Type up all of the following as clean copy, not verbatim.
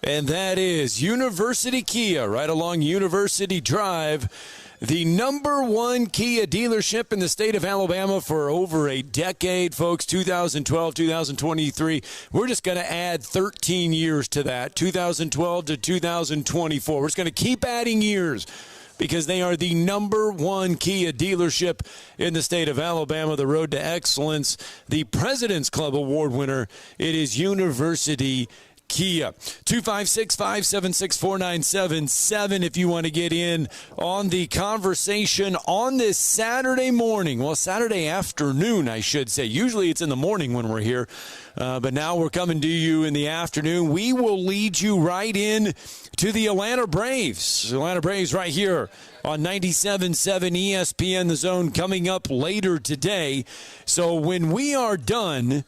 and that is University Kia, right along University Drive. The number one Kia dealership in the state of Alabama for over a decade, folks. 2012, 2023. We're just going to add 13 years to that, 2012 to 2024. We're just going to keep adding years because they are the number one Kia dealership in the state of Alabama. The road to excellence, the President's Club Award winner. It is University Kia. 256-576-4977 if you want to get in on the conversation on this Saturday morning. Well, Saturday afternoon, I should say. Usually it's in the morning when we're here, but now we're coming to you in the afternoon. We will lead you right in to the Atlanta Braves. The Atlanta Braves right here on 97.7 ESPN The Zone coming up later today. So when we are done,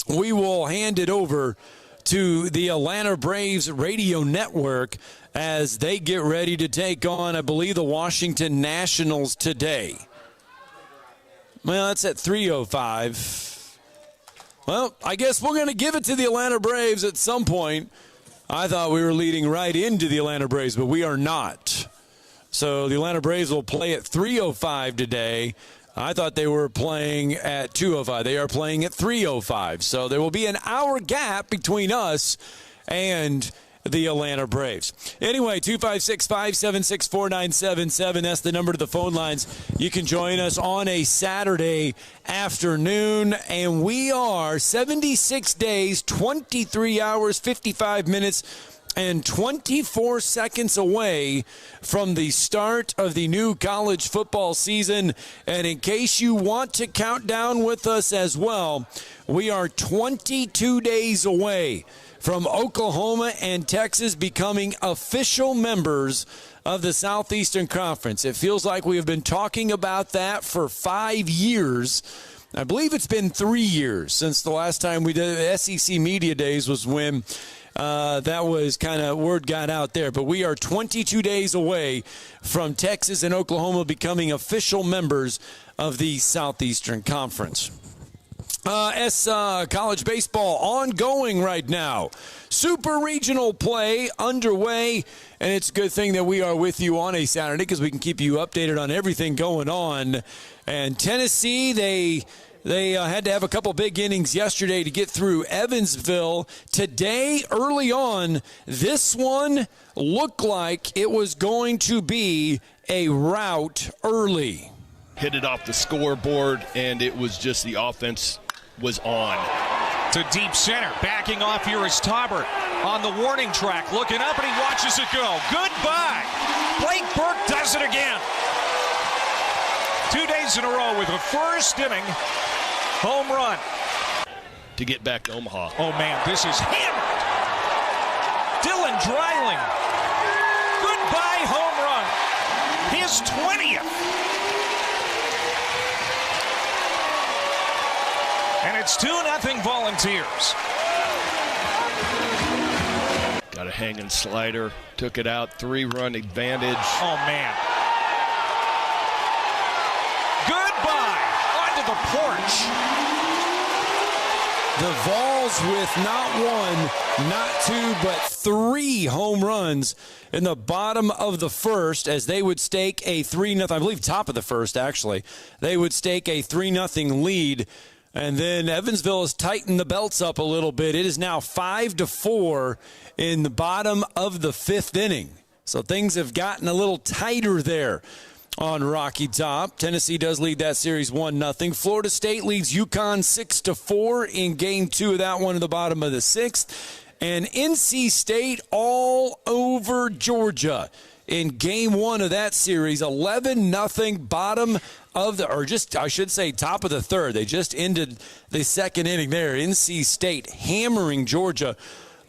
we will hand it over to the Atlanta Braves radio network as they get ready to take on, I believe, the Washington Nationals today. Well, that's at 3:05. Well, I guess we're going to give it to the Atlanta Braves at some point. I thought we were leading right into the Atlanta Braves, but we are not. So the Atlanta Braves will play at 3:05 today. I thought they were playing at 2:05. They are playing at 3:05. So there will be an hour gap between us and the Atlanta Braves. Anyway, 256-576-4977. That's the number to the phone lines. You can join us on a Saturday afternoon. And we are 76 days, 23 hours, 55 minutes, and 24 seconds away from the start of the new college football season. And in case you want to count down with us as well, we are 22 days away from Oklahoma and Texas becoming official members of the Southeastern Conference. It feels like we have been talking about that for 5 years. I believe it's been 3 years since the last time we did SEC Media Days was when that was kind of word got out there. But we are 22 days away from Texas and Oklahoma becoming official members of the Southeastern Conference. College baseball ongoing right now. Super regional play underway, and it's a good thing that we are with you on a Saturday because we can keep you updated on everything going on. And Tennessee, they had to have a couple big innings yesterday to get through Evansville. Today, early on, this one looked like it was going to be a rout early. Hit it off the scoreboard, and it was just the offense was on. To deep center. Backing off here is Taubert on the warning track. Looking up, and he watches it go. Goodbye. Blake Burke does it again. 2 days in a row with a first inning home run. To get back to Omaha. Oh, man, this is hammered. Dylan Dreiling. Goodbye home run. His 20th. And it's 2-0 Volunteers. Got a hanging slider. Took it out. 3-run advantage. Oh, man. Goodbye. Onto the porch. The Vols with not one, not two, but 3 home runs in the bottom of the first as they would stake a 3-0, I believe top of the first actually. They would stake a 3-0 lead. And then Evansville has tightened the belts up a little bit. It is now 5-4 in the bottom of the 5th inning. So things have gotten a little tighter there on Rocky Top. Tennessee does lead that series 1-0. Florida State leads UConn 6-4 in game 2 of that one in the bottom of the 6th. And NC State all over Georgia in game 1 of that series, 11-0 bottom of the, or just, I should say, top of the 3rd. They just ended the 2nd inning there. NC State hammering Georgia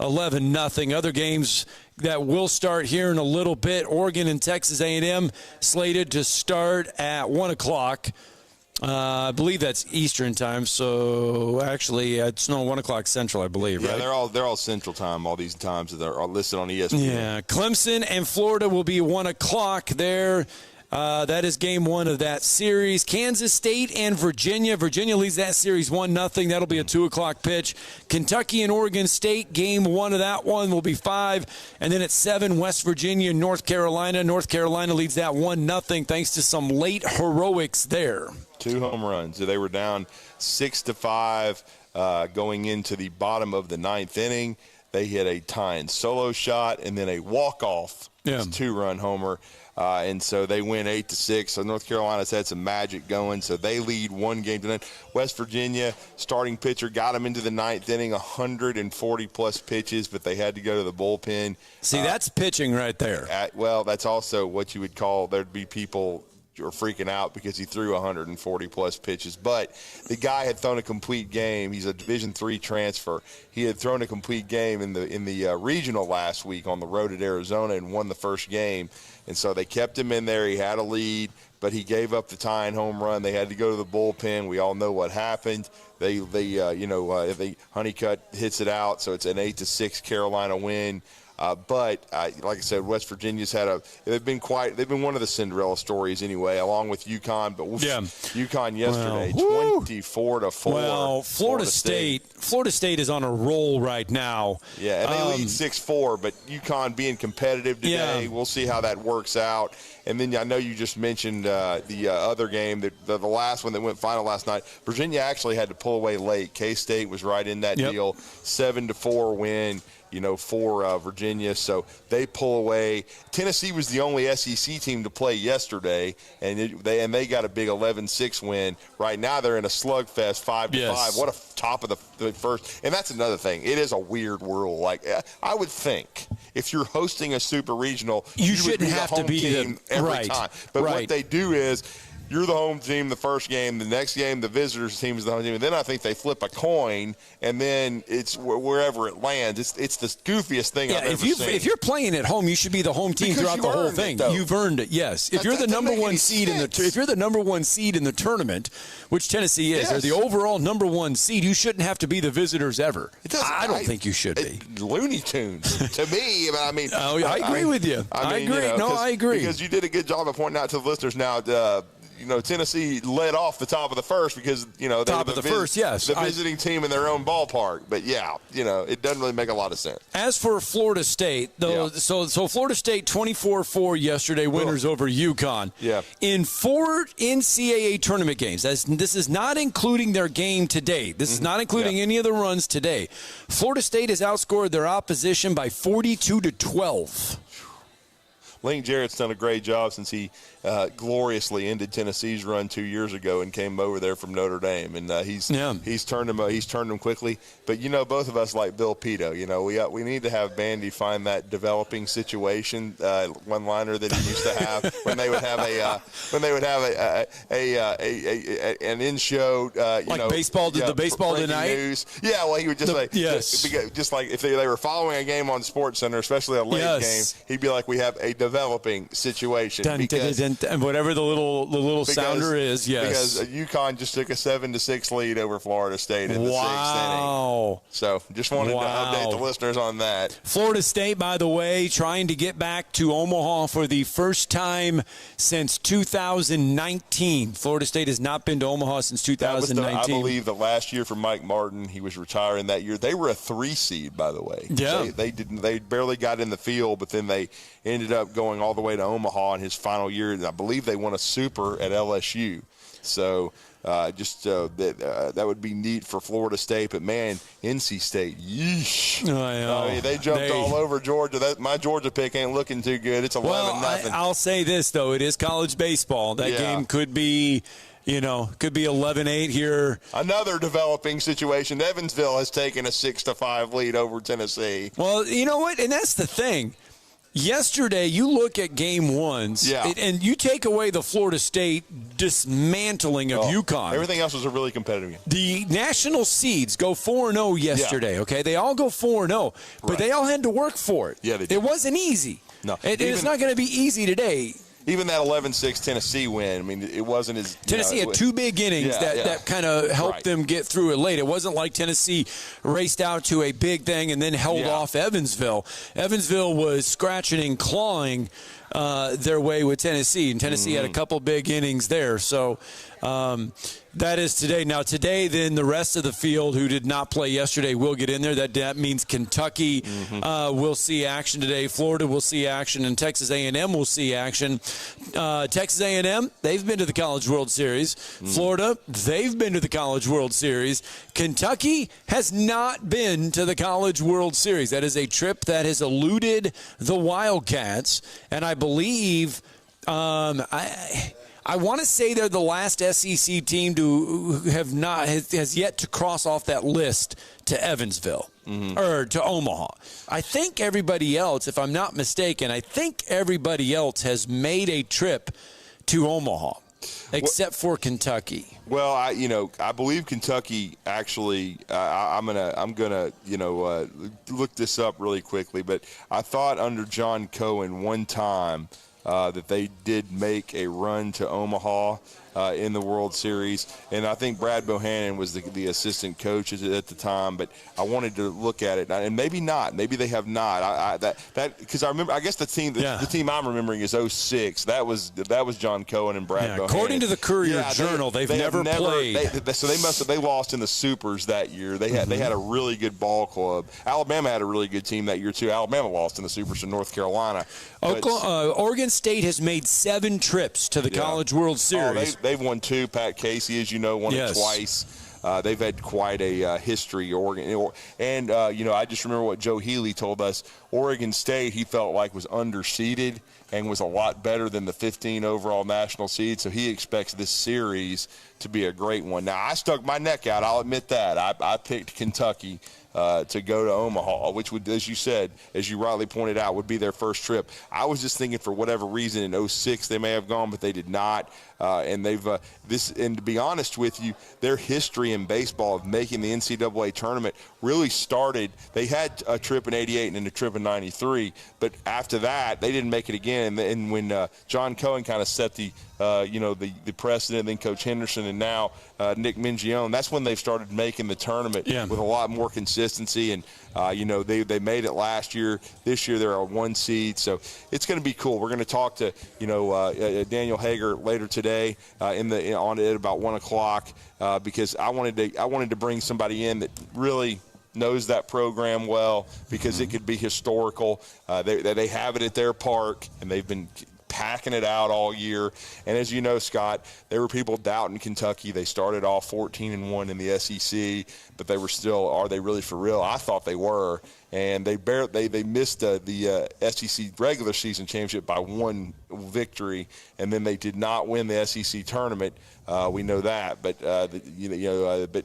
11-0. Other games that will start here in a little bit. Oregon and Texas A&M slated to start at 1 o'clock. I believe that's Eastern time, so actually it's 1 o'clock Central, I believe, yeah, right? they're all Central time, all these times that are listed on ESPN. Yeah, Clemson and Florida will be 1 o'clock there That is game one of that series. Kansas State and Virginia. Virginia leads that series 1-0. That'll be a 2 o'clock pitch. Kentucky and Oregon State, game one of that one will be 5. And then at 7, West Virginia and North Carolina. North Carolina leads that 1-0 thanks to some late heroics there. 2 home runs. They were down 6-5 going into the bottom of the 9th inning. They hit a tying solo shot and then a walk-off 2-run homer. And so they win 8-6. So North Carolina's had some magic going. So they lead 1-0. West Virginia, starting pitcher, got them into the 9th inning, 140-plus pitches, but they had to go to the bullpen. See, that's pitching right there. Well, that's also what you would call there'd be people are freaking out because he threw 140-plus pitches. But the guy had thrown a complete game. He's a Division III transfer. He had thrown a complete game in the regional last week on the road at Arizona and won the first game. And so they kept him in there. He had a lead, but he gave up the tying home run. They had to go to the bullpen. We all know what happened. Honeycutt hits it out, so it's an 8-6 Carolina win. But like I said, West Virginia's they've been one of the Cinderella stories anyway, along with UConn. But UConn yesterday, 24-4. Well, Florida State is on a roll right now. Yeah, and they lead 6-4. But UConn being competitive today, we'll see how that works out. And then I know you just mentioned the other game, the last one that went final last night. Virginia actually had to pull away late. K-State was right in that deal, 7-4 win. For Virginia, so they pull away. Tennessee was the only SEC team to play yesterday, and they got a big 11-6 win. Right now they're in a slugfest, 5-5. What a top of the first. And that's another thing. It is a weird world. Like I would think if you're hosting a super regional, you shouldn't have to be team every time. But what they do is, you're the home team the first game. The next game, the visitors team is the home team. And then I think they flip a coin, and then it's wherever it lands. It's the goofiest thing I've ever seen. If you're playing at home, you should be the home team throughout the whole thing. You've earned it, yes. If you're the number one seed in the tournament, which Tennessee is, or the overall number one seed, you shouldn't have to be the visitors ever. I don't think you should be. Looney Tunes to me. I mean, I agree with you. I agree. I agree because you did a good job of pointing out to the listeners now. Tennessee led off the top of the first because, they were the visiting team in their own ballpark. But, it doesn't really make a lot of sense. As for Florida State, though, so Florida State 24-4 yesterday, winners over UConn. Yeah. In 4 NCAA tournament games, this is not including their game today. This is not including any of the runs today. Florida State has outscored their opposition by 42-12. Link Jarrett's done a great job since he gloriously ended Tennessee's run 2 years ago and came over there from Notre Dame, and he's turned them quickly. But both of us like Bill Pito. We need to have Bandy find that developing situation one-liner that he used to have when they would have an in-show like baseball did the baseball tonight news. Yeah, well, he would just like if they were following a game on SportsCenter, especially a late game, he'd be like, we have a developing situation. And whatever the little sounder is, yes. Because UConn just took a 7-6 lead over Florida State in the 6th inning. So just wanted to update the listeners on that. Florida State, by the way, trying to get back to Omaha for the first time since 2019. Florida State has not been to Omaha since 2019. I believe the last year for Mike Martin, he was retiring that year. They were a 3 seed, by the way. Yeah. They barely got in the field, but then they ended up going all the way to Omaha in his final year. I believe they won a super at LSU. So that would be neat for Florida State. But, man, NC State, yeesh. They jumped all over Georgia. My Georgia pick ain't looking too good. It's 11-0. Well, I'll say this, though. It is college baseball. That game could be – could be 11-8 here. Another developing situation. Evansville has taken a 6-5 lead over Tennessee. Well, you know what? And that's the thing. Yesterday, you look at game ones, and you take away the Florida State dismantling of UConn. Everything else was a really competitive game. The national seeds go 4-0 yesterday, okay? They all go 4-0, but they all had to work for it. Yeah, they did. It wasn't easy. No. It's not going to be easy today. even that 11-6 Tennessee win. I mean, it wasn't as Tennessee had two big innings that kind of helped them get through it late. It wasn't like Tennessee raced out to a big thing and then held off Evansville. Evansville was scratching and clawing their way with Tennessee, and Tennessee had a couple big innings there. So that is today. Now today, then the rest of the field who did not play yesterday will get in there. That means Kentucky will see action today. Florida will see action, and Texas A&M will see action. Texas A&M, they've been to the College World Series. Florida, they've been to the College World Series. Kentucky has not been to the College World Series. That is a trip that has eluded the Wildcats, and I believe I want to say they're the last SEC team to have not has yet to cross off that list to Evansville or to Omaha. I think everybody else, if I'm not mistaken, everybody else has made a trip to Omaha, except for Kentucky. Well, I believe Kentucky actually. I'm gonna look this up really quickly, but I thought under John Cohen one time that they did make a run to Omaha in the World Series, and I think Brad Bohannon was the assistant coach at the time. But I wanted to look at it, and maybe not. Maybe they have not. Because I remember. I guess the team I'm remembering is 06. That was John Cohen and Brad Bohannon. According to the Courier Journal, they've never played. So they lost in the Supers that year. They had a really good ball club. Alabama had a really good team that year too. Alabama lost in the Supers to North Carolina. Oregon State has made 7 trips to the College World Series. They've won 2. Pat Casey, as you know, won it twice. They've had quite a history, Oregon. And, I just remember what Joe Healy told us. Oregon State, he felt like, was underseeded and was a lot better than the 15 overall national seed. So he expects this series to be a great one. Now, I stuck my neck out. I'll admit that. I picked Kentucky to go to Omaha, which would, as you said, as you rightly pointed out, would be their first trip. I was just thinking for whatever reason in 06 they may have gone, but they did not. And they've and to be honest with you, their history in baseball of making the NCAA tournament really started. They had a trip in '88 and then a trip in '93, but after that they didn't make it again. And when John Cohen kind of set the precedent, then Coach Henderson, and now Nick Mingione, that's when they've started making the tournament with a lot more consistency. And they made it last year. This year they're a 1 seed, so it's going to be cool. We're going to talk to Daniel Hager later today on at about 1 o'clock because I wanted to bring somebody in that really knows that program well, because it could be historical. They have it at their park, and they've been packing it out all year. And as you know, Scott, there were people doubting Kentucky. They started off 14-1 in the SEC, but they were still, are they really for real? I thought they were. And they missed the SEC regular season championship by 1 victory, and then they did not win the SEC tournament. We know that, but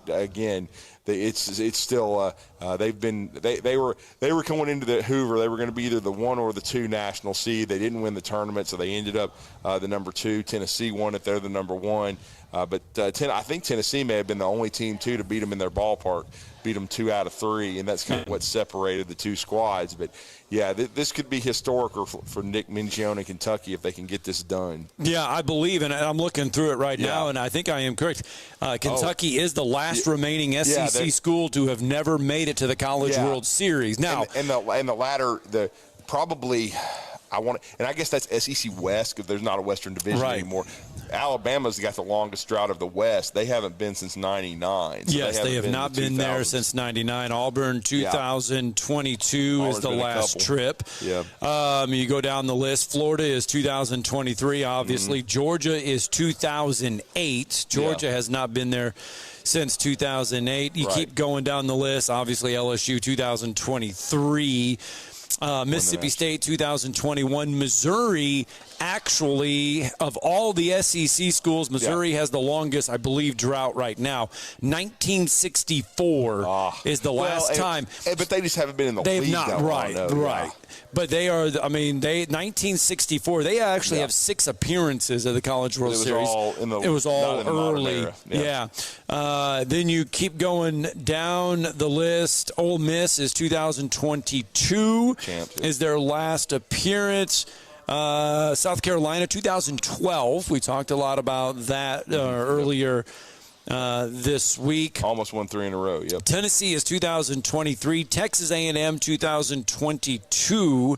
again, it's still they were coming into the Hoover. They were going to be either the 1 or the 2 national seed. They didn't win the tournament, so they ended up the number 2. Tennessee won it. They're the number 1. But I think Tennessee may have been the only team too to beat them in their ballpark. Beat them 2 out of 3, and that's kind of what separated the 2 squads. But yeah, this could be historical for Nick Mingione in Kentucky if they can get this done. Yeah, I believe, and I'm looking through it right now, and I think I am correct. Kentucky is the last remaining SEC school to have never made it to the College World Series. Now, and the latter, probably. And I guess that's SEC West because there's not a Western Division anymore. Alabama's got the longest drought of the West. They haven't been since '99. So yes, they have not been there since '99. Auburn 2022 is the last trip. Yeah. You go down the list. Florida is 2023, obviously. Georgia is 2008. Georgia has not been there since 2008. You keep going down the list. Obviously, LSU 2023. Mississippi State 2021. Missouri, actually, of all the SEC schools, Missouri has the longest, I believe, drought right now. 1964 is the last time. But they just haven't been in the league. They've not, right. But they are, 1964, they actually have 6 appearances of the College World Series. It was all early. Then you keep going down the list. Ole Miss is 2022 is their last appearance. South Carolina, 2012. We talked a lot about that earlier this week. Almost won 3 in a row. Yep. Tennessee is 2023. Texas A&M 2022.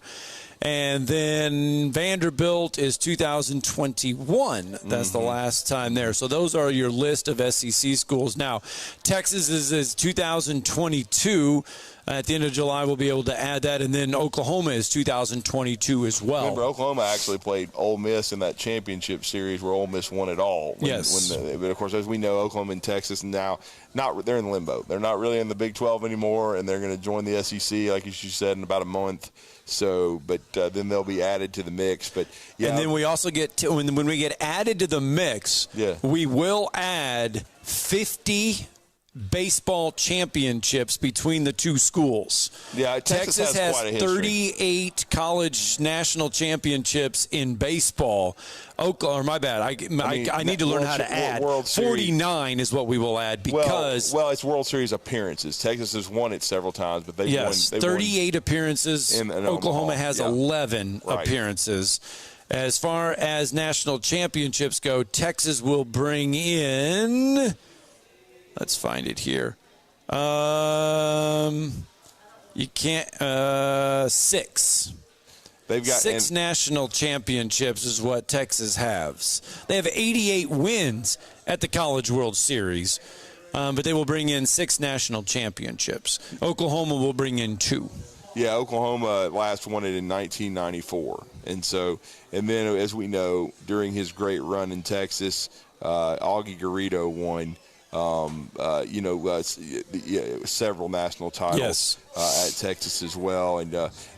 And then Vanderbilt is 2021. That's the last time there. So those are your list of SEC schools. Now, Texas is 2022. At the end of July, we'll be able to add that. And then Oklahoma is 2022 as well. Remember, Oklahoma actually played Ole Miss in that championship series where Ole Miss won it all. Yes. But, of course, as we know, Oklahoma and Texas now, they're in limbo. They're not really in the Big 12 anymore, and they're going to join the SEC, like you said, in about a month. So, but then they'll be added to the mix. But yeah, and then we also get to, when we get added to the mix, we will add 50 baseball championships between the two schools. Yeah, Texas has quite a history. 38 college national championships in baseball. My bad. I need to learn how to add. 49 is what we will add because it's World Series appearances. Texas has won it several times, but they've won 38 appearances. In Oklahoma has 11 appearances. As far as national championships go, Texas will bring in. Let's find it here. You can't. 6. They've got 6 national championships is what Texas has. They have 88 wins at the College World Series, but they will bring in 6 national championships. Oklahoma will bring in 2. Yeah, Oklahoma last won it in 1994. And then as we know, during his great run in Texas, Augie Garrido won several national titles at Texas as well. And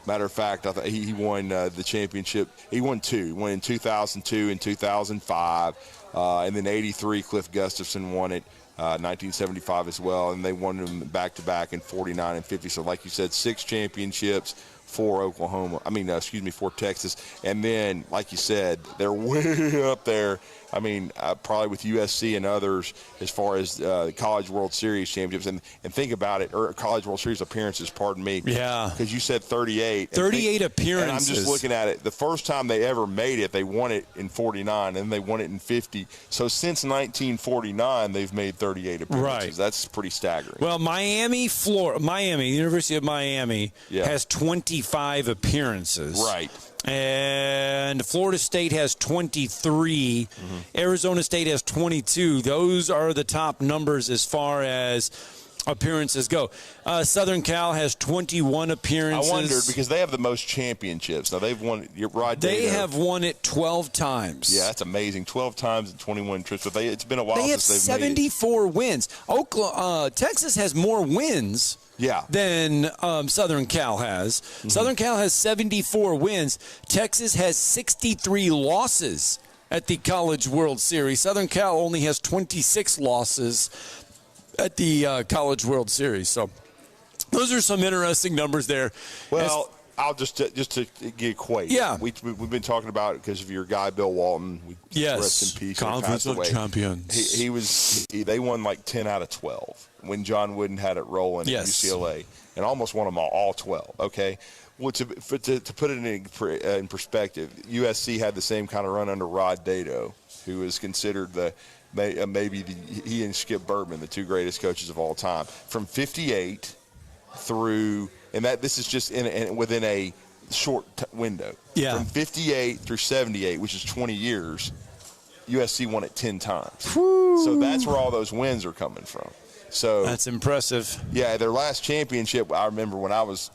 matter of fact, I thought he won the championship. He won 2. He won in 2002 and 2005. And then 83, Cliff Gustafson won it. 1975 as well. And they won them back-to-back in 49 and 50. So like you said, 6 championships for for Texas. And then, like you said, they're way up there. I mean, probably with USC and others as far as College World Series championships. And think about it, or College World Series appearances, pardon me. Yeah. Because you said 38. 38 appearances. And I'm just looking at it. The first time they ever made it, they won it in 49, and they won it in 50. So since 1949, they've made 38 appearances. Right. That's pretty staggering. Well, the University of Miami has 25 appearances. Right. And Florida State has 23. Arizona State has 22. Those are the top numbers as far as appearances go. Southern Cal has 21 appearances. I wondered because they have the most championships. Now, they've won – you're right. They have won it 12 times. Yeah, that's amazing. 12 times and 21 trips. But it's been a while since they've made it. They have 74 wins. Texas has more wins than Southern Cal has. Southern Cal has 74 wins. Texas has 63 losses at the College World Series. Southern Cal only has 26 losses at the College World Series. So those are some interesting numbers there. Well, I'll just to get equate. Yeah. We've been talking about it because of your guy, Bill Walton. Rest in peace. Conference of Champions. They won like 10 out of 12 when John Wooden had it rolling at UCLA and almost won them all 12. Okay. Well, to put it in perspective, USC had the same kind of run under Rod Dado, who is considered he and Skip Bertman, the 2 greatest coaches of all time. From 58 through, and this is just within a short window. Yeah. From 58 through 78, which is 20 years, USC won it 10 times. Woo. So that's where all those wins are coming from. So that's impressive. Yeah, their last championship, I remember when I was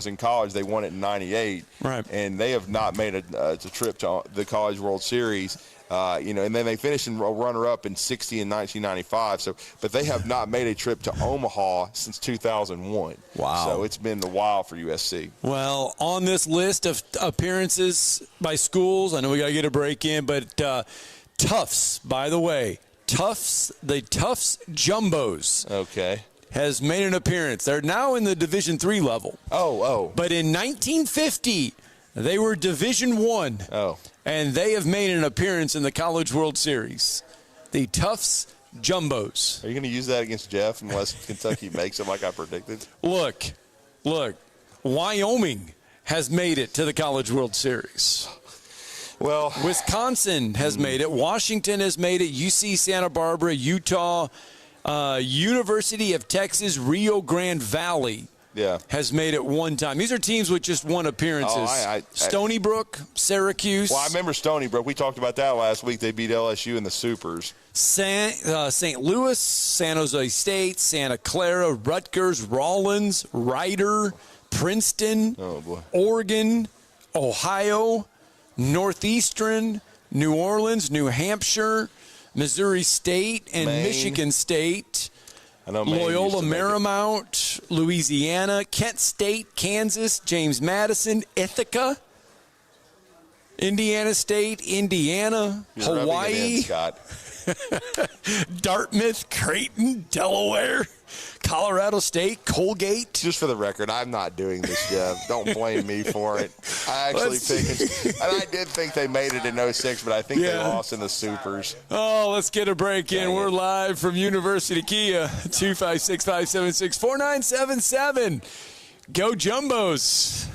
in college, they won it in '98. Right. And they have not made a trip to the College World Series. And then they finished in runner-up in 60 and 1995. But they have not made a trip to Omaha since 2001. Wow. So it's been a while for USC. Well, on this list of appearances by schools, I know we got to get a break in, but Tufts, by the way, the Tufts Jumbos. Has made an appearance. They're now in the Division III level. But in 1950, they were Division I. And they have made an appearance in the College World Series. The Tufts Jumbos. Are you going to use that against Jeff unless Kentucky makes it like I predicted? Look. Wyoming has made it to the College World Series. Well, Wisconsin has made it. Washington has made it. UC Santa Barbara, Utah, University of Texas, Rio Grande Valley has made it one time. These are teams with just one appearances. Stony Brook, Syracuse. Well, I remember Stony Brook. We talked about that last week. They beat LSU in the Supers. St. Louis, San Jose State, Santa Clara, Rutgers, Rollins, Rider, Princeton, Oregon, Ohio, Northeastern, New Orleans, New Hampshire, Missouri State, and Maine. Michigan State. I know Maine Loyola used to make it. Marymount, Louisiana, Kent State, Kansas, James Madison, Ithaca, Indiana State, Indiana, You're rubbing it in, Hawaii, Scott. Dartmouth, Creighton, Delaware, Colorado State, Colgate. Just for the record, I'm not doing this, Jeff. Don't blame me for it. I actually think and I did think they made it in 06, but I think they lost in the Supers. Oh, let's get a break in. We're live from University Kia, 256-576-4977. Go Jumbos.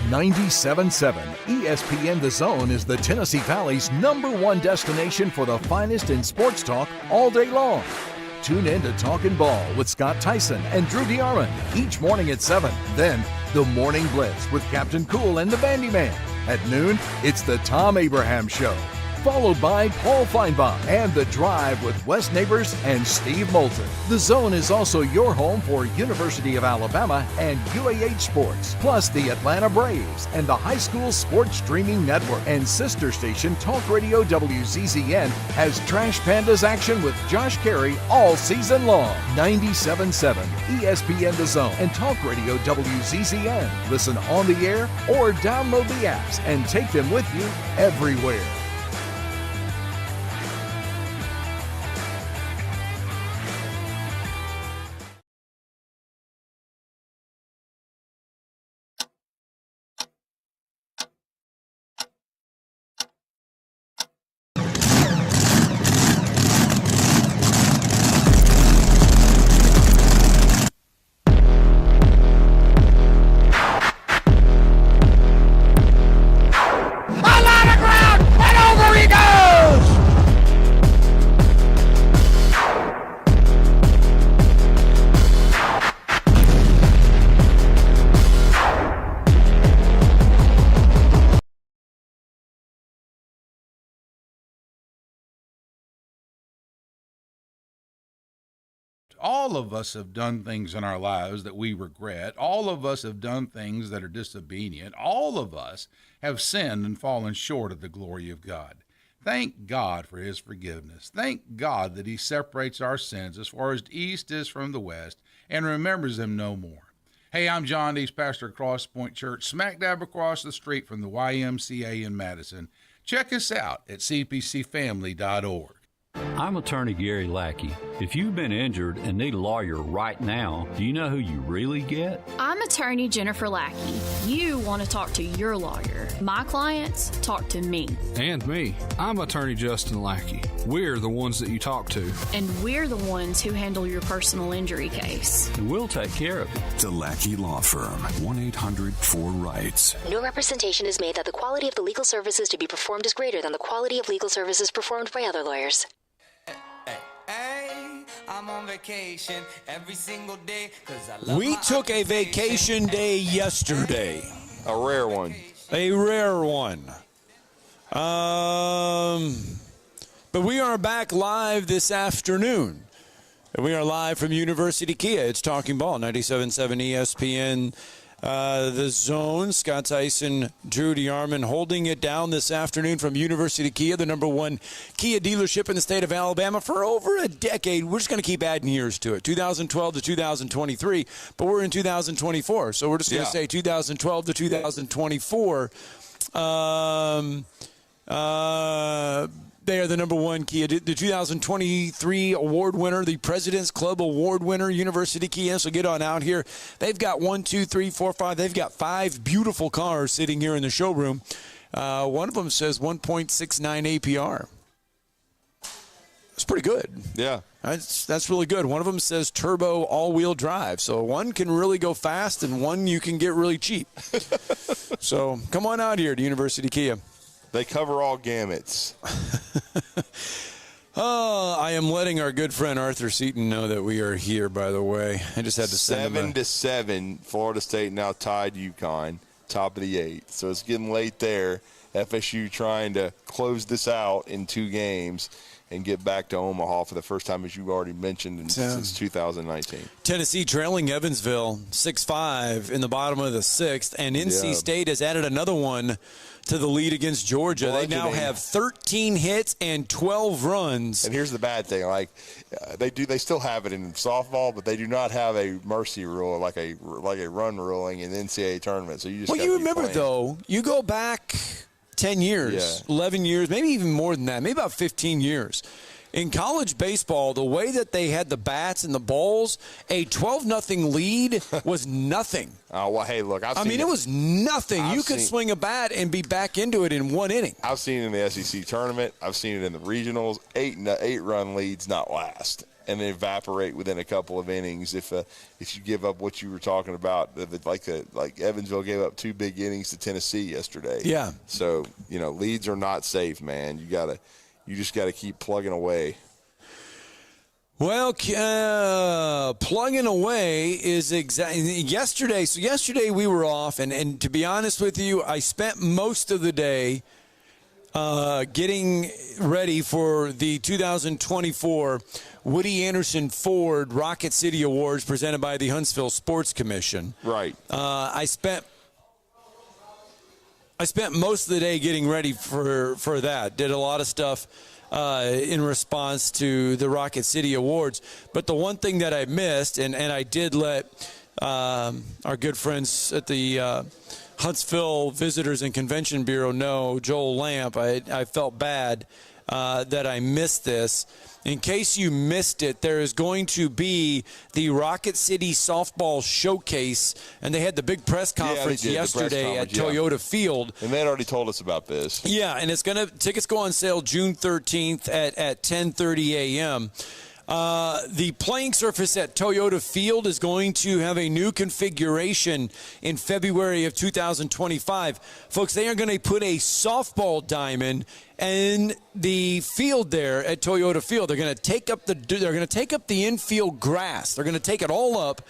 97.7 ESPN The Zone is the Tennessee Valley's #1 destination for the finest in sports talk all day long. Tune in to Talkin' Ball with Scott Theisen and Drew DeArmond each morning at 7. Then, the Morning Blitz with Captain Cool and the Bandy Man. At noon, it's the Tom Abraham Show, followed by Paul Feinbaum and The Drive with Wes Neighbors and Steve Moulton. The Zone is also your home for University of Alabama and UAH sports, plus the Atlanta Braves and the High School Sports Streaming Network. And sister station Talk Radio WZZN has Trash Pandas action with Josh Carey all season long. 97.7 ESPN The Zone and Talk Radio WZZN. Listen on the air or download the apps and take them with you everywhere. All of us have done things in our lives that we regret. All of us have done things that are disobedient. All of us have sinned and fallen short of the glory of God. Thank God for his forgiveness. Thank God that he separates our sins as far as the east is from the west and remembers them no more. Hey, I'm John Dees, pastor of Cross Point Church, smack dab across the street from the YMCA in Madison. Check us out at cpcfamily.org. I'm attorney Gary Lackey. If you've been injured and need a lawyer right now, do you know who you really get? I'm attorney Jennifer Lackey. You want to talk to your lawyer. My clients talk to me. And me. I'm attorney Justin Lackey. We're the ones that you talk to. And we're the ones who handle your personal injury case. And we'll take care of it. The Lackey Law Firm, 1-800-4RIGHTS. No representation is made that the quality of the legal services to be performed is greater than the quality of legal services performed by other lawyers. I'm on vacation every single day 'cause I love We took a vacation day yesterday. A rare one. A rare one. But we are back live this afternoon. We are live from University Kia. It's Talking Ball, 97.7 ESPN. The Zone, Scott Tyson, Drew DeArmond holding it down this afternoon from University Kia, the #1 Kia dealership in the state of Alabama for over a decade. We're just going to keep adding years to it, 2012 to 2023, but we're in 2024, so we're just going to say 2012 to 2024. They are the #1 Kia, the 2023 award winner, the President's Club award winner, University Kia. So get on out here. They've got 1, 2, 3, 4, 5. They've got 5 beautiful cars sitting here in the showroom. One of them says 1.69 APR. It's pretty good. Yeah. That's really good. One of them says turbo all-wheel drive. So one can really go fast and one you can get really cheap. So come on out here to University Kia. They cover all gamuts. I am letting our good friend Arthur Seaton know that we are here, by the way. I just had to send him 7-7, Florida State now tied UConn, top of the 8th. So it's getting late there. FSU trying to close this out in 2 games and get back to Omaha for the first time, as you already mentioned, since 2019. Tennessee trailing Evansville 6-5 in the bottom of the 6th, and NC State has added another one to the lead against Georgia. They now have 13 hits and 12 runs. And here's the bad thing: they still have it in softball, but they do not have a mercy rule like a run ruling in the NCAA tournament. So you just you remember though, you go back 10 years, 11 years, maybe even more than that, maybe about 15 years. In college baseball, the way that they had the bats and the balls, a 12-0 lead was nothing. Oh, well, hey, look, it was nothing. You could swing a bat and be back into it in 1 inning. I've seen it in the SEC tournament. I've seen it in the regionals. 8-run leads not last and they evaporate within a couple of innings if you give up what you were talking about. Like Evansville gave up 2 big innings to Tennessee yesterday. Yeah. So, leads are not safe, man. You just got to keep plugging away. Well, plugging away is exactly yesterday. So yesterday we were off, and to be honest with you, I spent most of the day getting ready for the 2024 Woody Anderson Ford Rocket City Awards presented by the Huntsville Sports Commission. Right. I spent most of the day getting ready for that. Did a lot of stuff in response to the Rocket City Awards. But the one thing that I missed, and I did let our good friends at the Huntsville Visitors and Convention Bureau know, Joel Lamp, I felt bad that I missed this. In case you missed it, there is going to be the Rocket City Softball Showcase, and they had the big press conference yesterday at Toyota Field. And they had already told us about this. Yeah, and tickets go on sale June 13th at 10:30 a.m. The playing surface at Toyota Field is going to have a new configuration in February of 2025. Folks, they are going to put a softball diamond in the field there at Toyota Field. They're going to take up the infield grass. They're going to take it all up,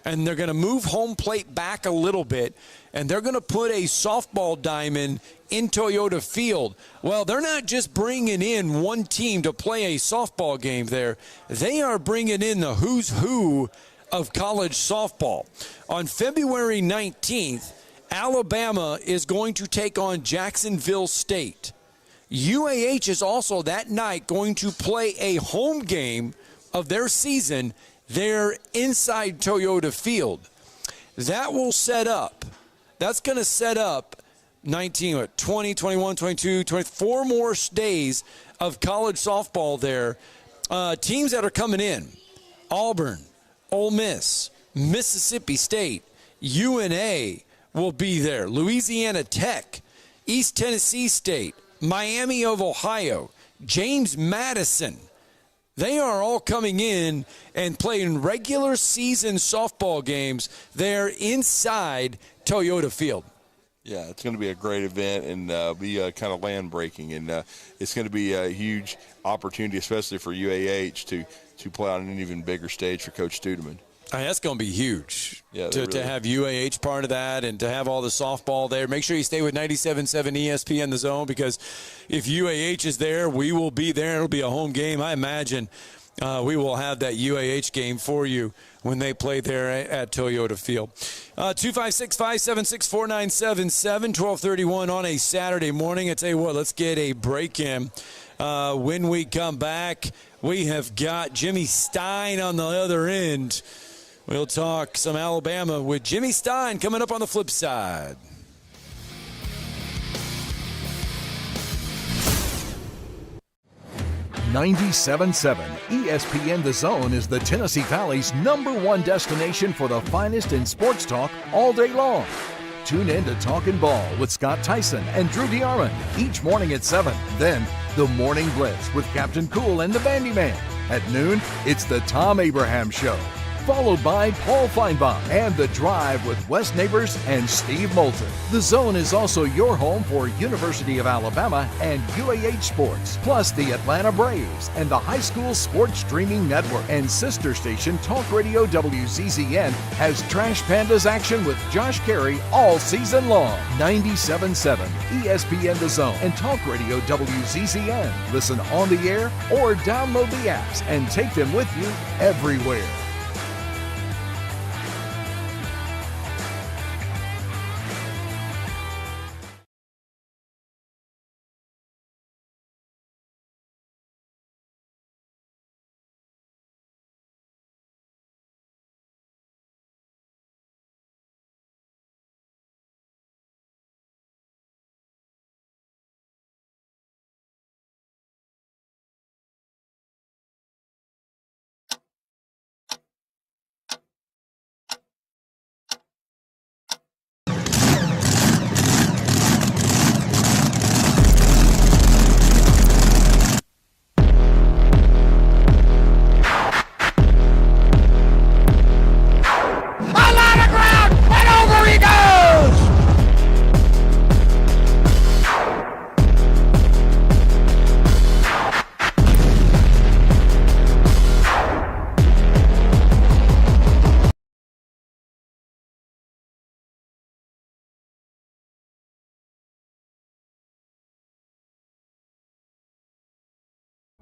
and they're going to move home plate back a little bit, and they're going to put a softball diamond in Toyota Field. Well, they're not just bringing in one team to play a softball game there. They are bringing in the who's who of college softball. On February 19th, Alabama is going to take on Jacksonville State. UAH is also that night going to play a home game of their season there inside Toyota Field. That's going to set up 19, 20, 21, 22, 24 more days of college softball there. Teams that are coming in: Auburn, Ole Miss, Mississippi State, UNA will be there. Louisiana Tech, East Tennessee State, Miami of Ohio, James Madison. They are all coming in and playing regular season softball games there inside Toyota Field. Yeah, it's going to be a great event and be kind of land-breaking. And it's going to be a huge opportunity, especially for UAH, to play on an even bigger stage for Coach Studeman. That's going to be huge to have UAH part of that and to have all the softball there. Make sure you stay with 97.7 ESPN The Zone, because if UAH is there, we will be there. It'll be a home game. I imagine we will have that UAH game for you when they play there at Toyota Field. 256-576-4977, 12:31 on a Saturday morning. I tell you what, let's get a break in. When we come back, we have got Jimmy Stein on the other end. We'll talk some Alabama with Jimmy Stein coming up on the flip side. .97.7 ESPN The Zone is the Tennessee Valley's #1 destination for the finest in sports talk all day long. Tune in to Talkin' Ball with Scott Tyson and Drew DeArmond each morning at 7. Then The Morning Blitz with Captain Cool and the Bandyman. At noon, it's the Tom Abraham Show, followed by Paul Feinbaum and The Drive with Wes Neighbors and Steve Moulton. The Zone is also your home for University of Alabama and UAH sports, plus the Atlanta Braves and the High School Sports Streaming Network. And sister station Talk Radio WZZN has Trash Pandas action with Josh Carey all season long. 97.7 ESPN The Zone and Talk Radio WZZN. Listen on the air or download the apps and take them with you everywhere.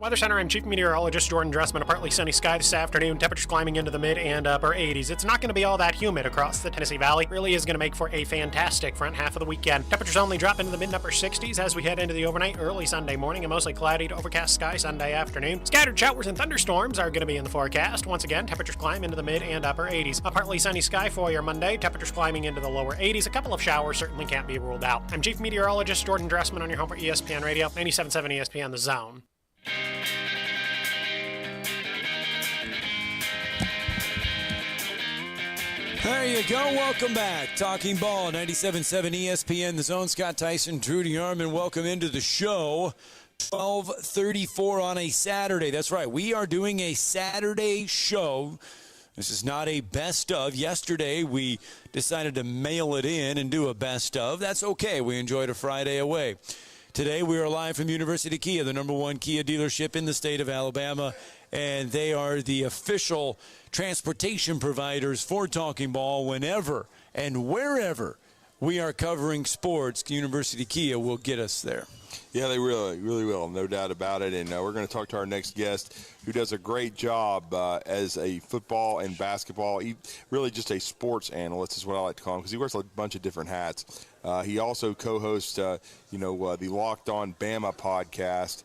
Weather Center, I'm Chief Meteorologist Jordan Dressman. A partly sunny sky this afternoon. Temperatures climbing into the mid and upper 80s. It's not going to be all that humid across the Tennessee Valley. Really is going to make for a fantastic front half of the weekend. Temperatures only drop into the mid and upper 60s as we head into the overnight, early Sunday morning. A mostly cloudy to overcast sky Sunday afternoon. Scattered showers and thunderstorms are going to be in the forecast. Once again, temperatures climb into the mid and upper 80s. A partly sunny sky for your Monday. Temperatures climbing into the lower 80s. A couple of showers certainly can't be ruled out. I'm Chief Meteorologist Jordan Dressman on your home for ESPN Radio, 97.7 ESPN The Zone. There you go. Welcome back. Talking Ball, 97.7 ESPN The Zone. Scott Tyson, Drew DeArmond. Welcome into the show. 12:34 on a Saturday. That's right. We are doing a Saturday show. This is not a best of. Yesterday, we decided to mail it in and do a best of. That's okay. We enjoyed a Friday away. Today, we are live from University Kia, the #1 Kia dealership in the state of Alabama, and they are the official transportation providers for Talking Ball whenever and wherever we are covering sports. University Kia will get us there. Yeah, they really will, no doubt about it. And we're going to talk to our next guest who does a great job as a football and basketball, really just a sports analyst is what I like to call him because he wears a bunch of different hats. He also co-hosts, the Locked On Bama podcast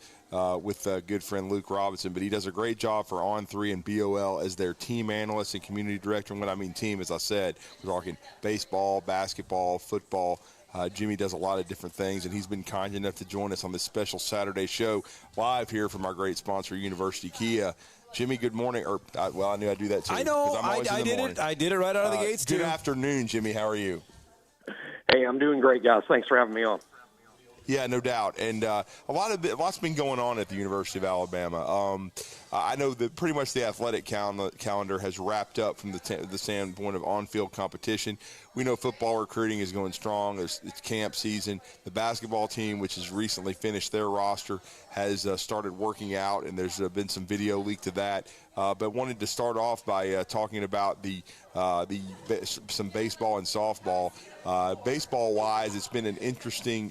with good friend Luke Robinson, but he does a great job for On3 and BOL as their team analyst and community director. And when I mean team, as I said, we're talking baseball, basketball, football. Jimmy does a lot of different things, and he's been kind enough to join us on this special Saturday show live here from our great sponsor, University Kia. Jimmy, good morning. I knew I'd do that too. I know. I did it right out of the gates too. Good afternoon, Jimmy. How are you? Hey, I'm doing great, guys. Thanks for having me on. Yeah, no doubt. And lots been going on at the University of Alabama. I know that pretty much the athletic calendar has wrapped up from the standpoint of on-field competition. We know football recruiting is going strong. It's camp season. The basketball team, which has recently finished their roster, has started working out, and there's been some video leaked of that. But wanted to start off by talking about some baseball and softball. Baseball-wise, it's been an interesting,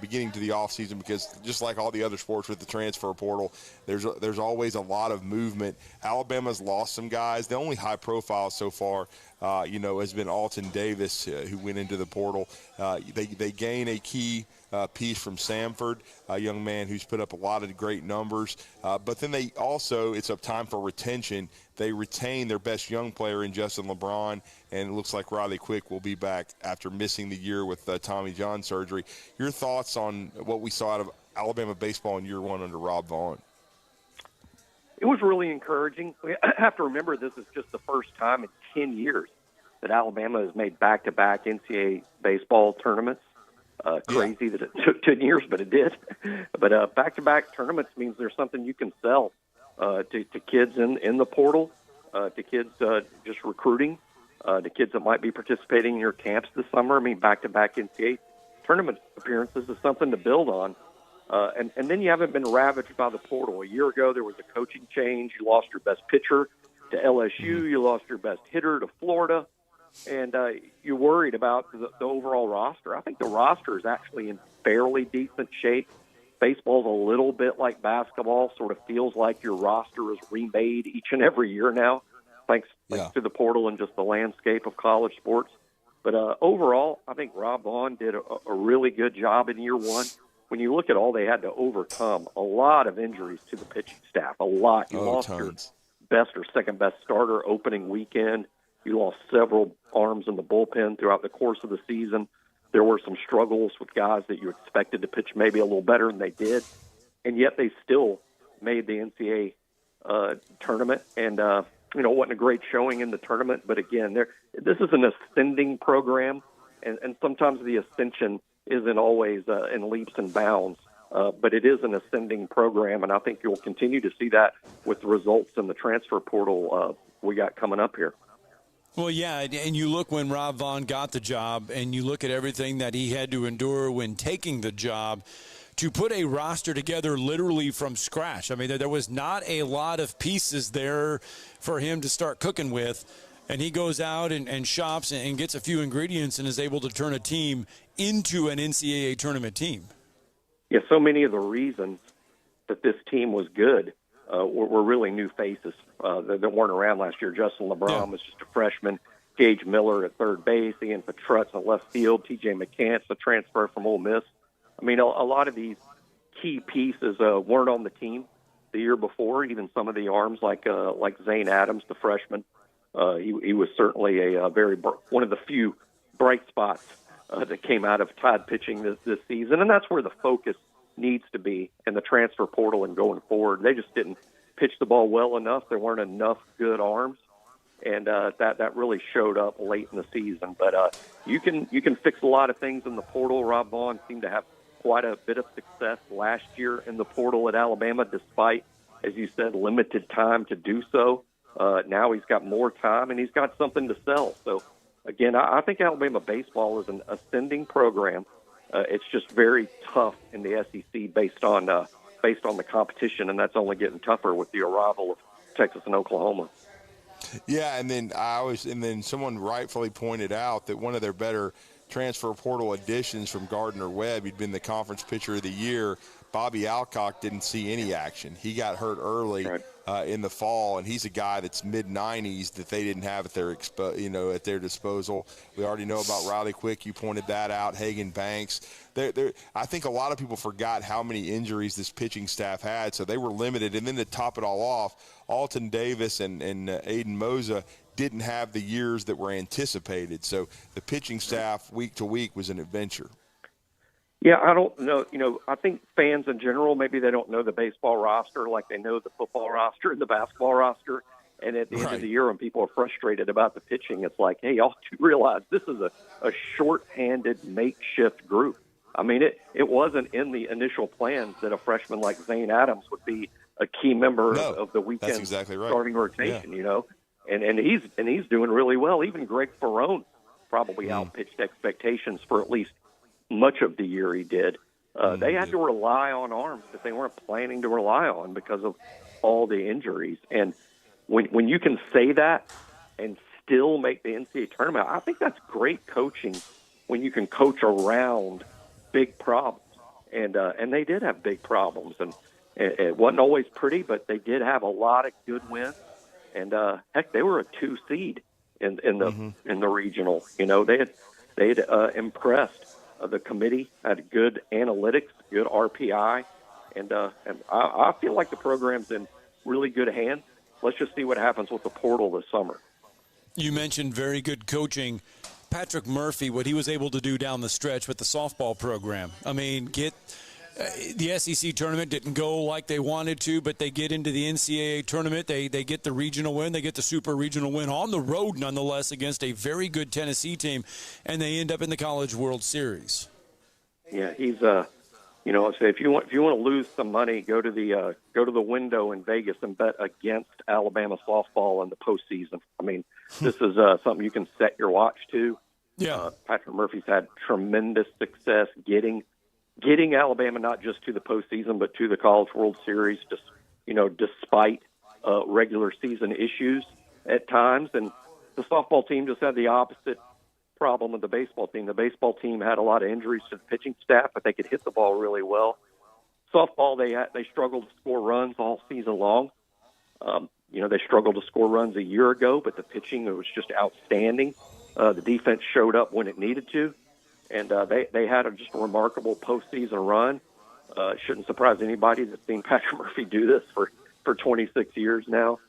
beginning to the offseason because just like all the other sports with the transfer portal, there's always a lot of movement. Alabama's lost some guys. The only high profile so far, has been Alton Davis, who went into the portal. They gain a key piece from Samford, a young man who's put up a lot of great numbers. But then it's a time for retention. They retain their best young player in Justin LeBron, and it looks like Riley Quick will be back after missing the year with Tommy John surgery. Your thoughts on what we saw out of Alabama baseball in year one under Rob Vaughn? It was really encouraging. We have to remember this is just the first time in 10 years that Alabama has made back-to-back NCAA baseball tournaments. Crazy that it took 10 years, but it did. But back-to-back tournaments means there's something you can sell to kids in the portal, to kids just recruiting, to kids that might be participating in your camps this summer. I mean, back-to-back NCAA tournament appearances is something to build on. And then you haven't been ravaged by the portal. A year ago, there was a coaching change. You lost your best pitcher to LSU. You lost your best hitter to Florida. And you're worried about the overall roster. I think the roster is actually in fairly decent shape. Baseball's a little bit like basketball, sort of feels like your roster is remade each and every year now, thanks to the portal and just the landscape of college sports. But overall, I think Rob Vaughn did a really good job in year one. When you look at all they had to overcome, a lot of injuries to the pitching staff, a lot. You lost your best or second best starter opening weekend. You lost several arms in the bullpen throughout the course of the season. There were some struggles with guys that you expected to pitch maybe a little better than they did, and yet they still made the NCAA tournament. And, wasn't a great showing in the tournament. But, again, this is an ascending program, and sometimes the ascension isn't always in leaps and bounds. But it is an ascending program, and I think you'll continue to see that with the results in the transfer portal we got coming up here. Well, yeah, and you look when Rob Vaughn got the job, and you look at everything that he had to endure when taking the job, to put a roster together literally from scratch. I mean, there was not a lot of pieces there for him to start cooking with, and he goes out and shops and gets a few ingredients and is able to turn a team into an NCAA tournament team. Yeah, so many of the reasons that this team was good were really new faces that weren't around last year. Justin LeBron was just a freshman. Gage Miller at third base. Ian Petrutz at left field. T.J. McCants, a transfer from Ole Miss. I mean, a lot of these key pieces weren't on the team the year before. Even some of the arms like Zane Adams, the freshman. He was certainly one of the few bright spots that came out of Tide pitching this season, and that's where the focus needs to be in the transfer portal and going forward. They just didn't pitch the ball well enough. There weren't enough good arms, and that really showed up late in the season. But you can fix a lot of things in the portal. Rob Vaughn seemed to have quite a bit of success last year in the portal at Alabama, despite, as you said, limited time to do so. Now he's got more time, and he's got something to sell. So, again, I think Alabama baseball is an ascending program. It's just very tough in the SEC based on the competition, and that's only getting tougher with the arrival of Texas and Oklahoma. Yeah, and then someone rightfully pointed out that one of their better transfer portal additions from Gardner-Webb, he'd been the conference pitcher of the year. Bobby Alcock didn't see any action. He got hurt early in the fall, and he's a guy that's mid-90s that they didn't have at their disposal. We already know about Riley Quick. You pointed that out. Hagan Banks. I think a lot of people forgot how many injuries this pitching staff had, so they were limited. And then to top it all off, Alton Davis and Aiden Moza didn't have the years that were anticipated. So the pitching staff week to week was an adventure. Yeah, I don't know. I think fans in general, maybe they don't know the baseball roster like they know the football roster and the basketball roster. And at the end of the year, when people are frustrated about the pitching, it's like, hey, y'all do realize this is a short-handed makeshift group. I mean, it wasn't in the initial plans that a freshman like Zane Adams would be a key member of the weekend starting rotation, And he's doing really well. Even Greg Ferrone probably outpitched expectations for at least much of the year he did. They had to rely on arms that they weren't planning to rely on because of all the injuries. And when you can say that and still make the NCAA tournament, I think that's great coaching when you can coach around big problems. And they did have big problems. And it wasn't always pretty, but they did have a lot of good wins. And heck, they were a 2 seed in the regional. They had impressed. The committee had good analytics, good RPI, and I feel like the program's in really good hands. Let's just see what happens with the portal this summer. You mentioned very good coaching. Patrick Murphy, what he was able to do down the stretch with the softball program. I mean, the SEC tournament didn't go like they wanted to, but they get into the NCAA tournament. They get the regional win. They get the super regional win on the road, nonetheless, against a very good Tennessee team, and they end up in the College World Series. Yeah, he's say if you want to lose some money, go to the window in Vegas and bet against Alabama softball in the postseason. I mean, this is something you can set your watch to. Yeah, Patrick Murphy's had tremendous success getting Alabama not just to the postseason but to the College World Series, just despite regular season issues at times. And the softball team just had the opposite problem with the baseball team. The baseball team had a lot of injuries to the pitching staff, but they could hit the ball really well. Softball, they struggled to score runs all season long. They struggled to score runs a year ago, but the pitching was just outstanding. The defense showed up when it needed to, and they had just a remarkable postseason run. Shouldn't surprise anybody that's seen Patrick Murphy do this for 26 years now,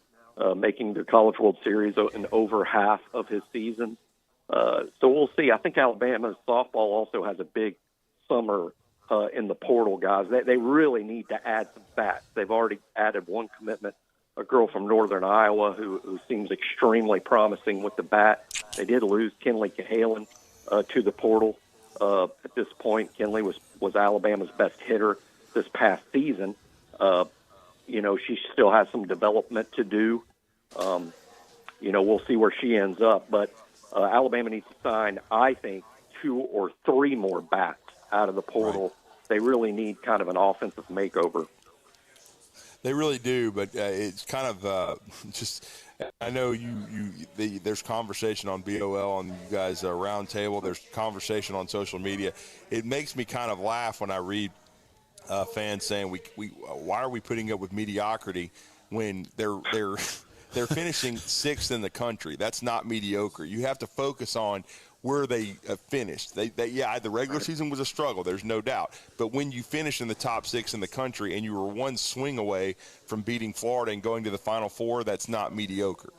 making the College World Series in over half of his season. So we'll see. I think Alabama's softball also has a big summer in the portal, guys. They really need to add some bats. They've already added one commitment, a girl from Northern Iowa who seems extremely promising with the bat. They did lose Kinley Cahalan to the portal. At this point, Kinley was Alabama's best hitter this past season. She still has some development to do. We'll see where she ends up, but Alabama needs to sign, I think, 2 or 3 more bats out of the portal. Right. They really need kind of an offensive makeover. They really do, but it's kind of just – I know there's conversation on BOL and you guys round table. There's conversation on social media. It makes me kind of laugh when I read fans saying, why are we putting up with mediocrity when they're finishing 6th in the country? That's not mediocre. You have to focus on where they finished. The regular season was a struggle, there's no doubt. But when you finish in the top 6 in the country and you were one swing away from beating Florida and going to the Final Four, that's not mediocre.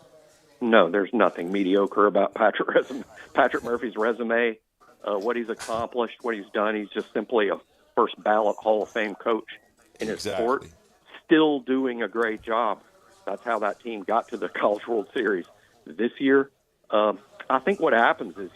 No, there's nothing mediocre about Patrick Murphy's resume, what he's accomplished, what he's done. He's just simply a first-ballot Hall of Fame coach in his sport, still doing a great job. That's how that team got to the College World Series this year. I think what happens is,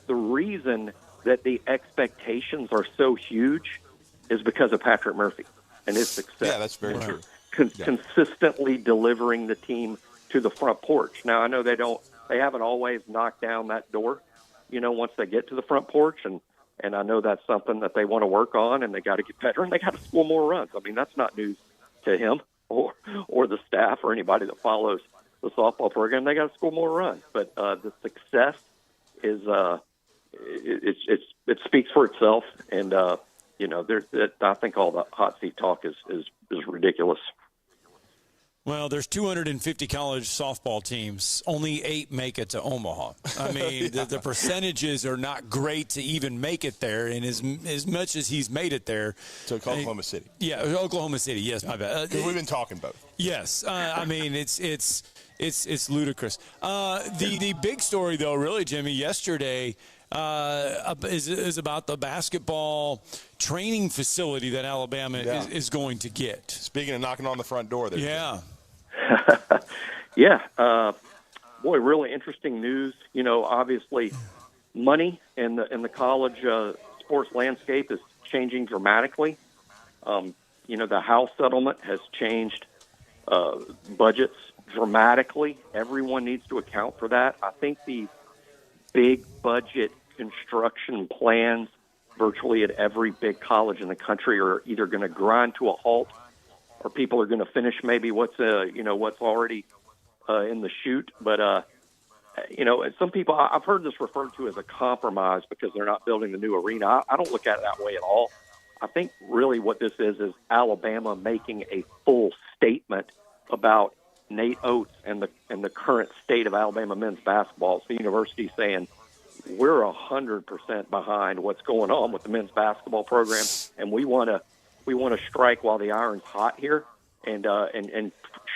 the reason that the expectations are so huge is because of Patrick Murphy and his success. Yeah, that's very true. Consistently delivering the team to the front porch. Now, I know they haven't always knocked down that door, once they get to the front porch, and I know that's something that they want to work on, and they got to get better, and they got to score more runs. I mean, that's not news to him or the staff or anybody that follows the softball program. They got to score more runs, but the success is it speaks for itself, and I think all the hot seat talk is ridiculous. Well, there's 250 college softball teams. Only 8 make it to Omaha. I mean, the percentages are not great to even make it there. And as much as he's made it there, to Oklahoma City. Yeah, Oklahoma City. Yes, my bad. We've been talking both. Yes, I mean it's ludicrous. The big story though, really, Jimmy, yesterday is about the basketball training facility that Alabama is going to get. Speaking of knocking on the front door there. Yeah. Yeah. Boy, really interesting news. Obviously money in the college sports landscape is changing dramatically. The House settlement has changed budgets dramatically. Everyone needs to account for that. I think the big budget construction plans virtually at every big college in the country are either going to grind to a halt, or people are going to finish maybe what's already in the chute. But some people, I've heard this referred to as a compromise because they're not building the new arena. I don't look at it that way at all. I think really what this is Alabama making a full statement about Nate Oates and the current state of Alabama men's basketball. It's the university saying we're 100% behind what's going on with the men's basketball program, and we want to strike while the iron's hot here, and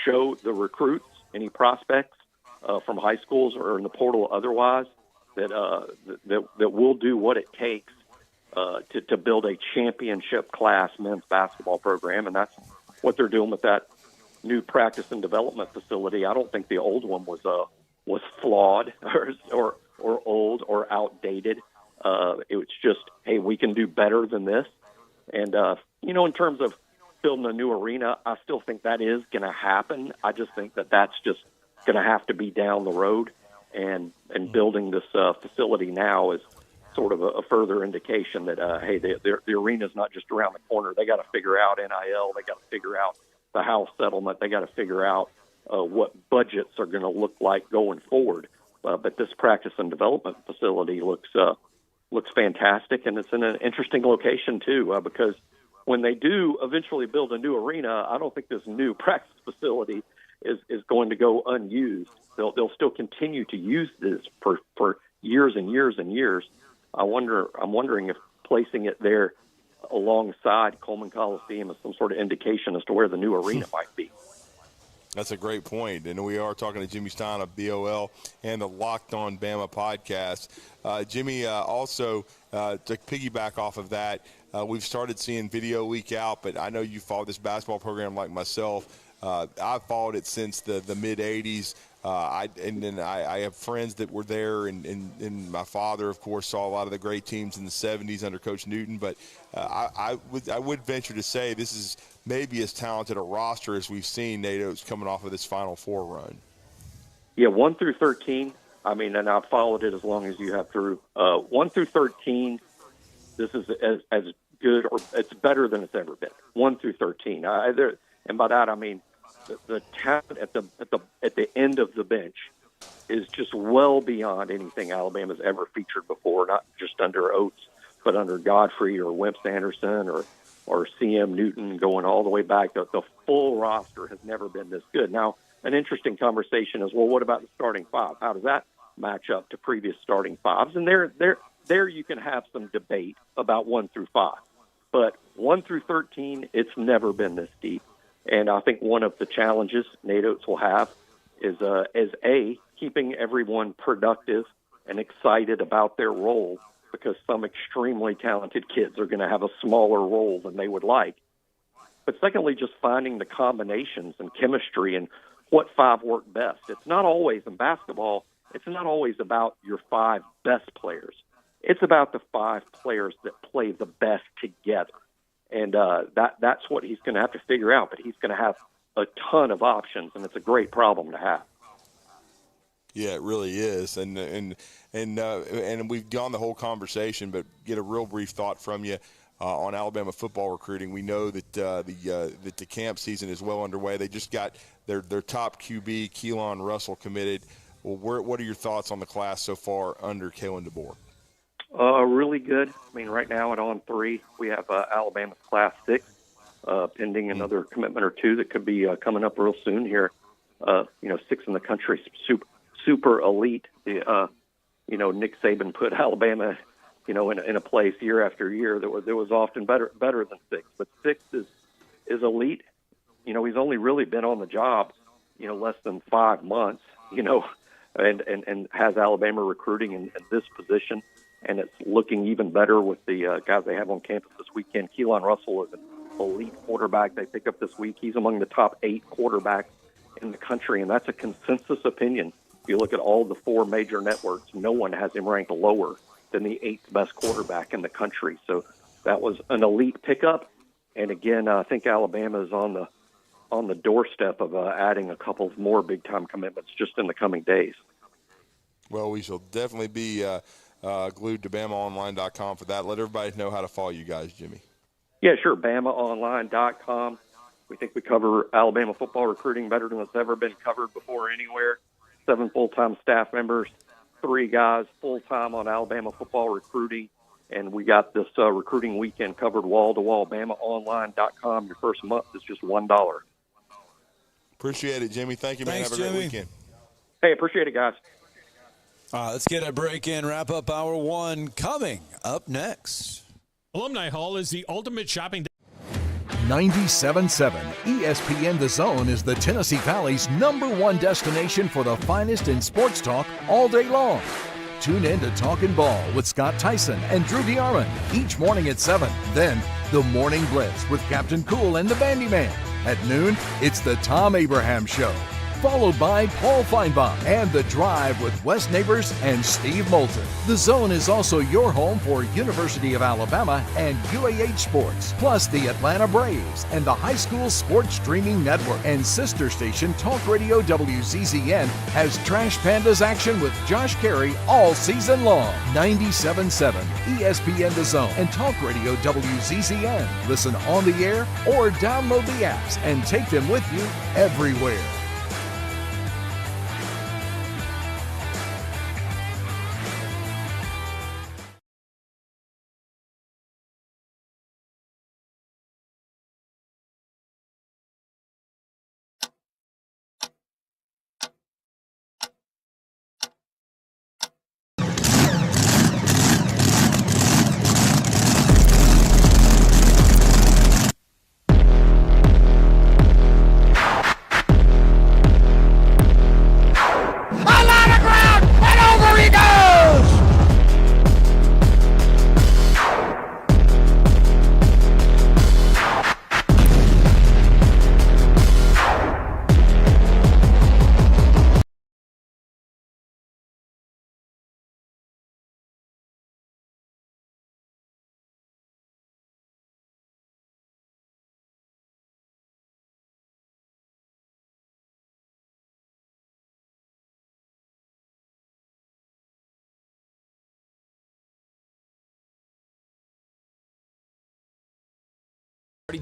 show the recruits, any prospects from high schools or in the portal otherwise, that we'll do what it takes to build a championship class men's basketball program, and that's what they're doing with that new practice and development facility. I don't think the old one was flawed or old or outdated. It was just, hey, we can do better than this. And, in terms of building a new arena, I still think that is going to happen. I just think that that's just going to have to be down the road. And building this facility now is sort of a further indication that, hey, the arena's not just around the corner. They got to figure out NIL. They got to figure out the house settlement. They got to figure out what budgets are going to look like going forward. But this practice and development facility looks fantastic, and it's in an interesting location too, because when they do eventually build a new arena, I don't think this new practice facility is going to go unused. They'll still continue to use this for years and years and years. I'm wondering if placing it there alongside Coleman Coliseum is some sort of indication as to where the new arena might be. That's a great point. And we are talking to Jimmy Stein of BOL and the Locked On Bama podcast. Jimmy, also to piggyback off of that, we've started seeing video leak out, but I know you follow this basketball program like myself. I've followed it since the mid-'80s. I have friends that were there, and my father, of course, saw a lot of the great teams in the 70s under Coach Newton. But I would venture to say this is maybe as talented a roster as we've seen, NATO's coming off of this Final Four run. Yeah, 1 through 13. I mean, and I've followed it as long as you have through. 1 through 13, this is as good, or it's better than it's ever been. 1 through 13. And by that I mean the talent at the end of the bench is just well beyond anything Alabama's ever featured before. Not just under Oates, but under Godfrey or Wimps Anderson or C.M. Newton, going all the way back. The full roster has never been this good. Now, an interesting conversation is, well, what about the starting five? How does that match up to previous starting fives? And there you can have some debate about 1 through 5. But 1 through 13, it's never been this deep. And I think one of the challenges Nate Oates will have is keeping everyone productive and excited about their role, because some extremely talented kids are going to have a smaller role than they would like. But secondly, just finding the combinations and chemistry and what five work best. It's not always in basketball. It's not always about your 5 best players. It's about the 5 players that play the best together. And that's what he's going to have to figure out. But he's going to have a ton of options, and it's a great problem to have. Yeah, it really is. And we've gone the whole conversation, but get a real brief thought from you on Alabama football recruiting. We know that the camp season is well underway. They just got their top QB, Keelan Russell, committed. Well, what are your thoughts on the class so far under Kalen DeBoer? Really good. I mean, right now at On 3, we have Alabama's Class 6, pending another commitment or 2 that could be coming up real soon here. 6 in the country, super elite. Nick Saban put Alabama, in a place year after year that was often better than 6. But 6 is elite. He's only really been on the job, less than 5 months, and has Alabama recruiting in this position. And it's looking even better with the guys they have on campus this weekend. Keelan Russell is an elite quarterback they pick up this week. He's among the top 8 quarterbacks in the country, and that's a consensus opinion. If you look at all the 4 major networks, no one has him ranked lower than the 8th best quarterback in the country. So that was an elite pickup. And again, I think Alabama is on the doorstep of adding a couple of more big-time commitments just in the coming days. Well, we shall definitely be glued to BamaOnline.com for that. Let everybody know how to follow you guys, Jimmy. Yeah, sure, BamaOnline.com. We think we cover Alabama football recruiting better than it's ever been covered before anywhere. 7 full-time staff members, 3 guys full-time on Alabama football recruiting. And we got this recruiting weekend covered wall-to-wall. BamaOnline.com. Your first month is just $1. Appreciate it, Jimmy. Thank you, man. Thanks, have a Jimmy. great weekend. Hey, appreciate it, guys. Let's get a break in. Wrap up hour 1 coming up next. Alumni Hall is the ultimate shopping. 97.7 ESPN The Zone is the Tennessee Valley's #1 destination for the finest in sports talk all day long. Tune in to Talkin Ball with Scott Theisen and Drew DeArmond each morning at 7. Then the Morning Blitz with Captain Cool and the Bandy Man. At noon, it's the Tom Abraham Show. followed by Paul Feinbaum and The Drive with Wes Neighbors and Steve Moulton. The Zone is also your home for University of Alabama and UAH sports, plus the Atlanta Braves and the High School Sports Streaming Network. And sister station Talk Radio WZZN has Trash Pandas action with Josh Carey all season long. 97.7 ESPN The Zone and Talk Radio WZZN. Listen on the air or download the apps and take them with you everywhere.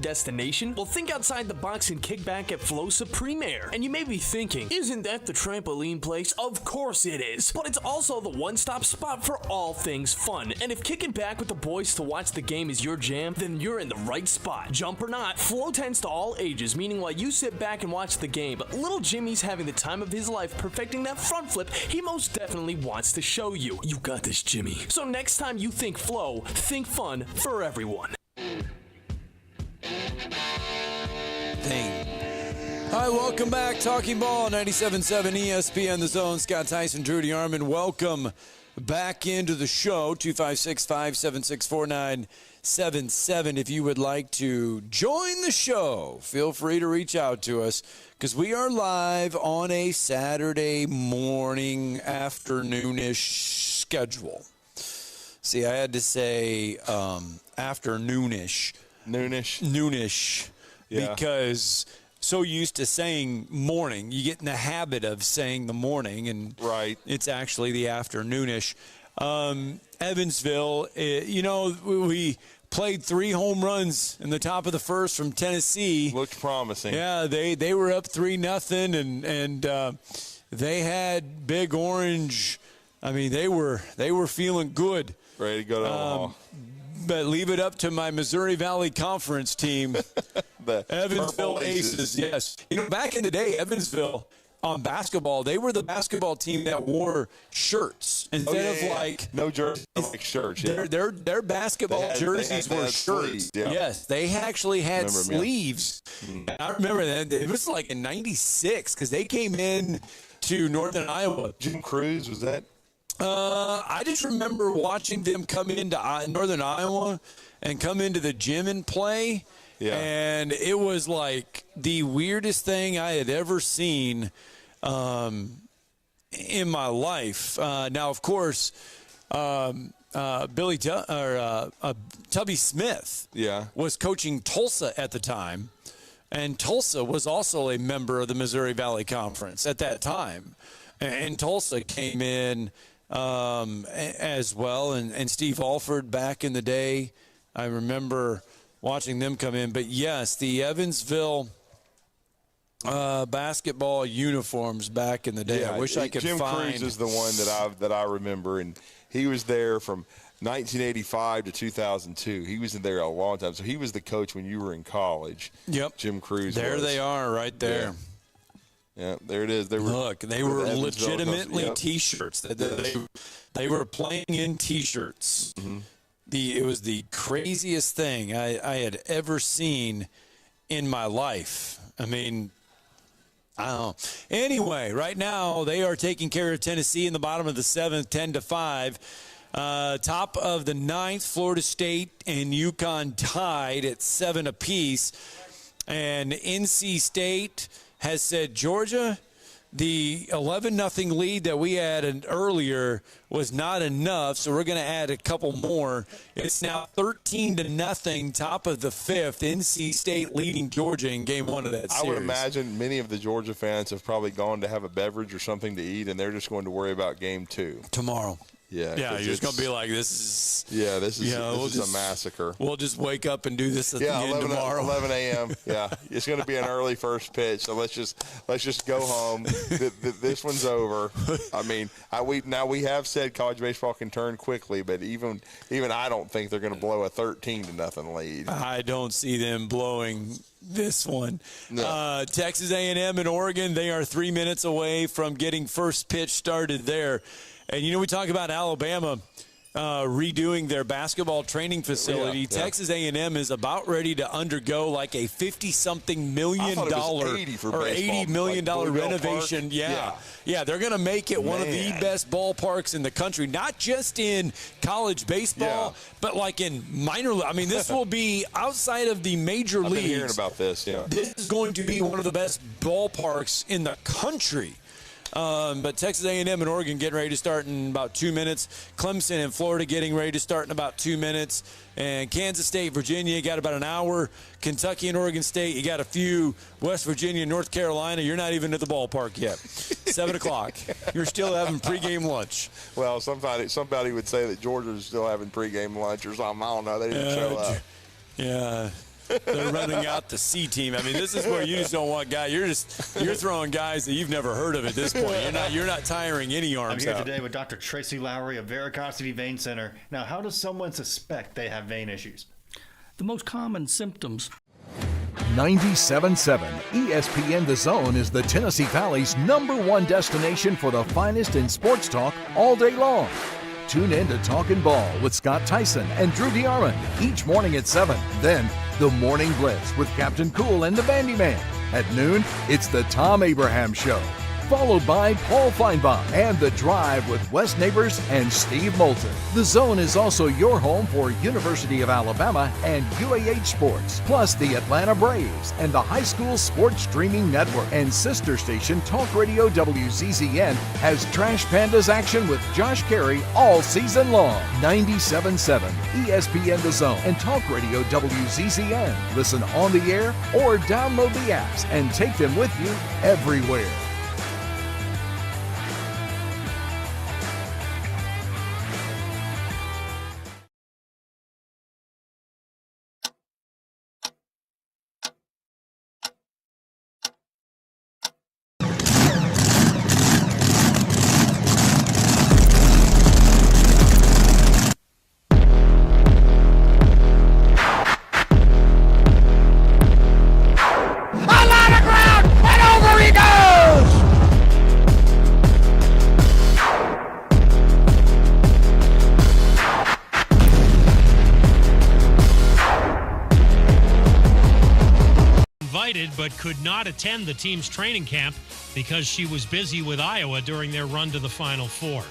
Destination? Well, think outside the box and kick back at Flow Supreme Air. And you may be thinking, isn't that the trampoline place? Of course it is. But it's also the one-stop spot for all things fun. And if kicking back with the boys to watch the game is your jam, then you're in the right spot. Jump or not, Flow tends to all ages, meaning while you sit back and watch the game, but little Jimmy's having the time of his life perfecting that front flip he most definitely wants to show you. You got this, Jimmy. So next time you think Flow, think fun for everyone. All right, welcome back. Talking Ball, 97.7 ESPN The Zone. Scott Tyson, Drew DeArmond. Welcome back into the show. 256-576-4977. If you would like to join the show, feel free to reach out to us because we are live on a Saturday morning, afternoonish schedule. See, I had to say afternoonish. Noonish. Yeah. Because so used to saying morning, you get in the habit of saying the morning, and right. It's actually the afternoonish. Evansville, we played 3 home runs in the top of the first from Tennessee. Looked promising. Yeah, they were up 3-0, and they had Big Orange. I mean, they were feeling good. Ready to go to Omaha. But leave it up to my Missouri Valley Conference team, the Evansville Aces. Yes. Back in the day, Evansville on basketball, they were the basketball team that wore shirts instead of no jerseys, like shirts. Yeah. Their basketball jerseys were shirts. Sleeves, yeah. Yes, they actually had sleeves. And I remember that it was like in '96 because they came in to Northern Iowa. Jim Cruz, was that? I just remember watching them come into Northern Iowa and come into the gym and play. Yeah. And it was like the weirdest thing I had ever seen in my life. Now, of course, Tubby Smith was coaching Tulsa at the time. And Tulsa was also a member of the Missouri Valley Conference at that time. And Tulsa came in as well, and Steve Alford back in the day. I remember watching them come in. But, yes, the Evansville basketball uniforms back in the day. I wish I could Jim find. Cruz is the one that I remember, and he was there from 1985 to 2002. He was in there a long time. So he was the coach when you were in college. Yep. Jim Cruz There was. They are right there. Yeah, there it is. They were legitimately T-shirts. They were playing in T-shirts. Mm-hmm. It was the craziest thing I had ever seen in my life. I mean, I don't know. Anyway, right now they are taking care of Tennessee in the bottom of the 7th, 10-5. Top of the 9th, Florida State and UConn tied at 7 apiece. And NC State has said, Georgia, the 11-0 lead that we had earlier was not enough, so we're going to add a couple more. It's now 13-0, top of the fifth. NC State leading Georgia in game one of that series. I would imagine many of the Georgia fans have probably gone to have a beverage or something to eat, and they're just going to worry about game two. Tomorrow. Yeah, you're just going to be like, this is a massacre. We'll just wake up and do this again tomorrow. 11 a.m. Yeah, it's going to be an early first pitch, so let's just go home. This one's over. I mean, we have said college baseball can turn quickly, but even I don't think they're going to blow a 13-0 lead. I don't see them blowing this one. No. Texas A&M and Oregon, they are 3 minutes away from getting first pitch started there. And, we talk about Alabama redoing their basketball training facility. Yeah. Texas A&M is about ready to undergo like a $50-something million or $80 million renovation. Yeah, they're going to make it one of the best ballparks in the country, not just in college baseball, but like in minor league. I mean, this will be outside of the major leagues. I've been hearing about this, yeah. This is going to be one of the best ballparks in the country. But Texas A&M and Oregon getting ready to start in about 2 minutes. Clemson and Florida getting ready to start in about 2 minutes. And Kansas State, Virginia, got about an hour. Kentucky and Oregon State, you got a few. West Virginia and North Carolina, you're not even at the ballpark yet. 7 o'clock. You're still having pregame lunch. Well, somebody would say that Georgia's still having pregame lunch or something. I don't know. They didn't show up. Yeah. They're running out the C team. I mean, this is where you just don't want guys. You're throwing guys that you've never heard of at this point. You're not tiring any arms out. I'm here today with Dr. Tracy Lowry of Varicosity Vein Center. Now, how does someone suspect they have vein issues? The most common symptoms. 97.7 ESPN The Zone is the Tennessee Valley's #1 destination for the finest in sports talk all day long. Tune in to Talkin' Ball with Scott Theisen and Drew DeArmond each morning at 7. Then, The Morning Blitz with Captain Cool and the Bandy Man. At noon, it's the Tom Abraham Show. Followed by Paul Feinbaum and The Drive with Wes Neighbors and Steve Moulton. The Zone is also your home for University of Alabama and UAH sports, plus the Atlanta Braves and the High School Sports Streaming Network. And sister station Talk Radio WZZN has Trash Pandas action with Josh Carey all season long. 97.7 ESPN The Zone and Talk Radio WZZN. Listen on the air or download the apps and take them with you everywhere. But could not attend the team's training camp because she was busy with Iowa during their run to the Final Four.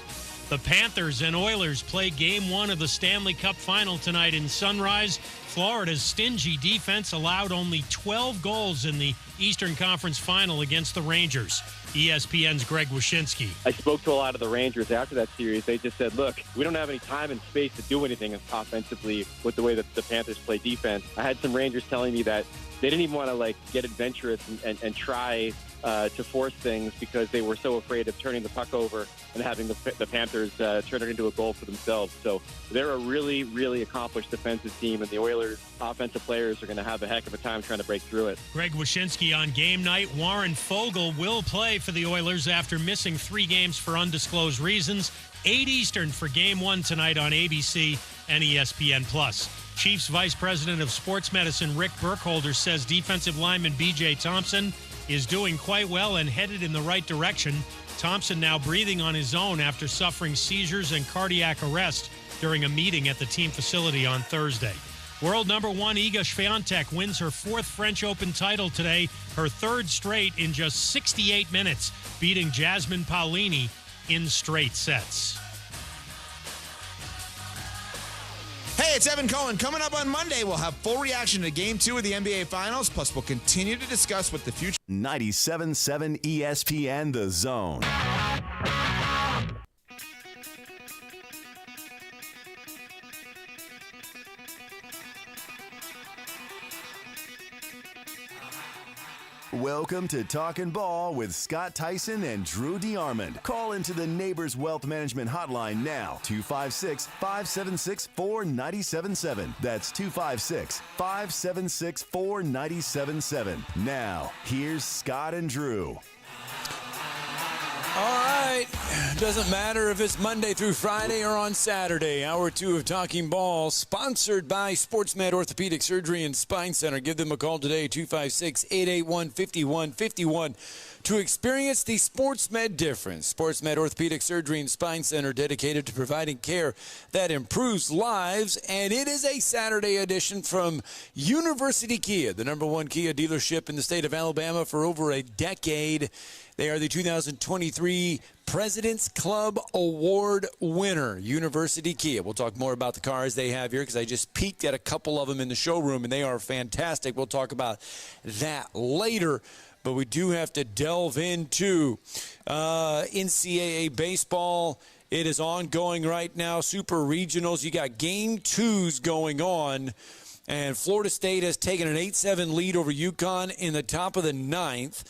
The Panthers and Oilers play Game 1 of the Stanley Cup Final tonight in Sunrise. Florida's stingy defense allowed only 12 goals in the Eastern Conference Final against the Rangers. ESPN's Greg Wyshynski. I spoke to a lot of the Rangers after that series. They just said, look, we don't have any time and space to do anything offensively with the way that the Panthers play defense. I had some Rangers telling me that they didn't even want to get adventurous and try to force things because they were so afraid of turning the puck over and having the Panthers turn it into a goal for themselves. So they're a really, really accomplished defensive team, and the Oilers' offensive players are going to have a heck of a time trying to break through it. Greg Wyshynski on game night. Warren Fogle will play for the Oilers after missing 3 games for undisclosed reasons. 8 Eastern for Game 1 tonight on ABC and ESPN+. Chiefs Vice President of Sports Medicine Rick Burkholder says defensive lineman B.J. Thompson is doing quite well and headed in the right direction. Thompson now breathing on his own after suffering seizures and cardiac arrest during a meeting at the team facility on Thursday. World number 1 Iga Swiatek wins her 4th French Open title today, her 3rd straight in just 68 minutes, beating Jasmine Paolini in straight sets. Hey, it's Evan Cohen. Coming up on Monday, we'll have full reaction to Game 2 of the NBA Finals, plus we'll continue to discuss what the future... 97.7 ESPN The Zone. Welcome to Talkin' Ball with Scott Theisen and Drew DeArmond. Call into the Neighbors Wealth Management Hotline now, 256-576-4977. That's 256-576-4977. Now, here's Scott and Drew. All right. Doesn't matter if it's Monday through Friday or on Saturday. Hour 2 of Talking Ball, sponsored by SportsMed Orthopedic Surgery and Spine Center. Give them a call today, 256-881-5151, to experience the SportsMed difference. SportsMed Orthopedic Surgery and Spine Center, dedicated to providing care that improves lives. And it is a Saturday edition from University Kia, the #1 Kia dealership in the state of Alabama for over a decade. They are the 2023 President's Club Award winner, University Kia. We'll talk more about the cars they have here because I just peeked at a couple of them in the showroom, and they are fantastic. We'll talk about that later. But we do have to delve into NCAA baseball. It is ongoing right now. Super Regionals. You got Game 2s going on. And Florida State has taken an 8-7 lead over UConn in the top of the 9th.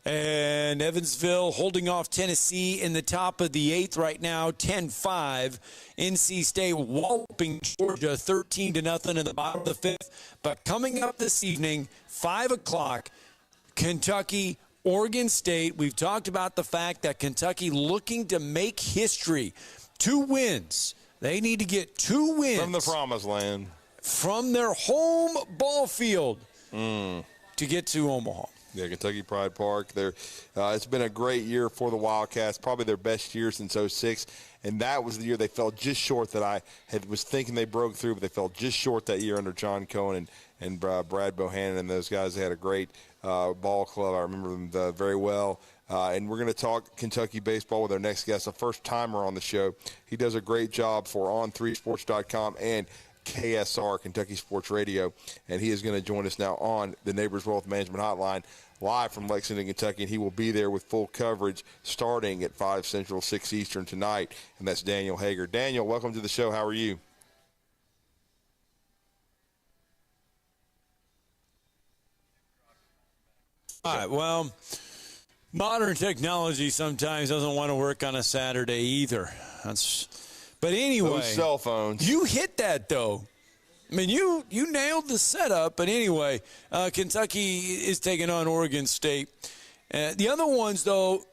And Evansville holding off Tennessee in the top of the 8th right now, 10-5. NC State walloping Georgia 13-0 in the bottom of the 5th. But coming up this evening, 5 o'clock, Kentucky, Oregon State. We've talked about the fact that Kentucky looking to make history. 2 wins. They need to get 2 wins. From the promised land. From their home ball field to get to Omaha. Yeah, Kentucky Pride Park. It's been a great year for the Wildcats, probably their best year since '06, and that was the year they fell just short that I was thinking they broke through, but they fell just short that year under John Cohen and Brad Bohannon and those guys. They had a great ball club. I remember them very well. And we're going to talk Kentucky baseball with our next guest, a first-timer on the show. He does a great job for On3Sports.com and KSR, Kentucky Sports Radio, and he is going to join us now on the Neighbors Wealth Management Hotline, live from Lexington, Kentucky, and he will be there with full coverage starting at 5 Central, 6 Eastern tonight, and that's Daniel Hager. Daniel, welcome to the show. How are you? All right, well, modern technology sometimes doesn't want to work on a Saturday either. But anyway, those cell phones. You hit that, though. I mean, you nailed the setup. But anyway, Kentucky is taking on Oregon State. The other ones, though,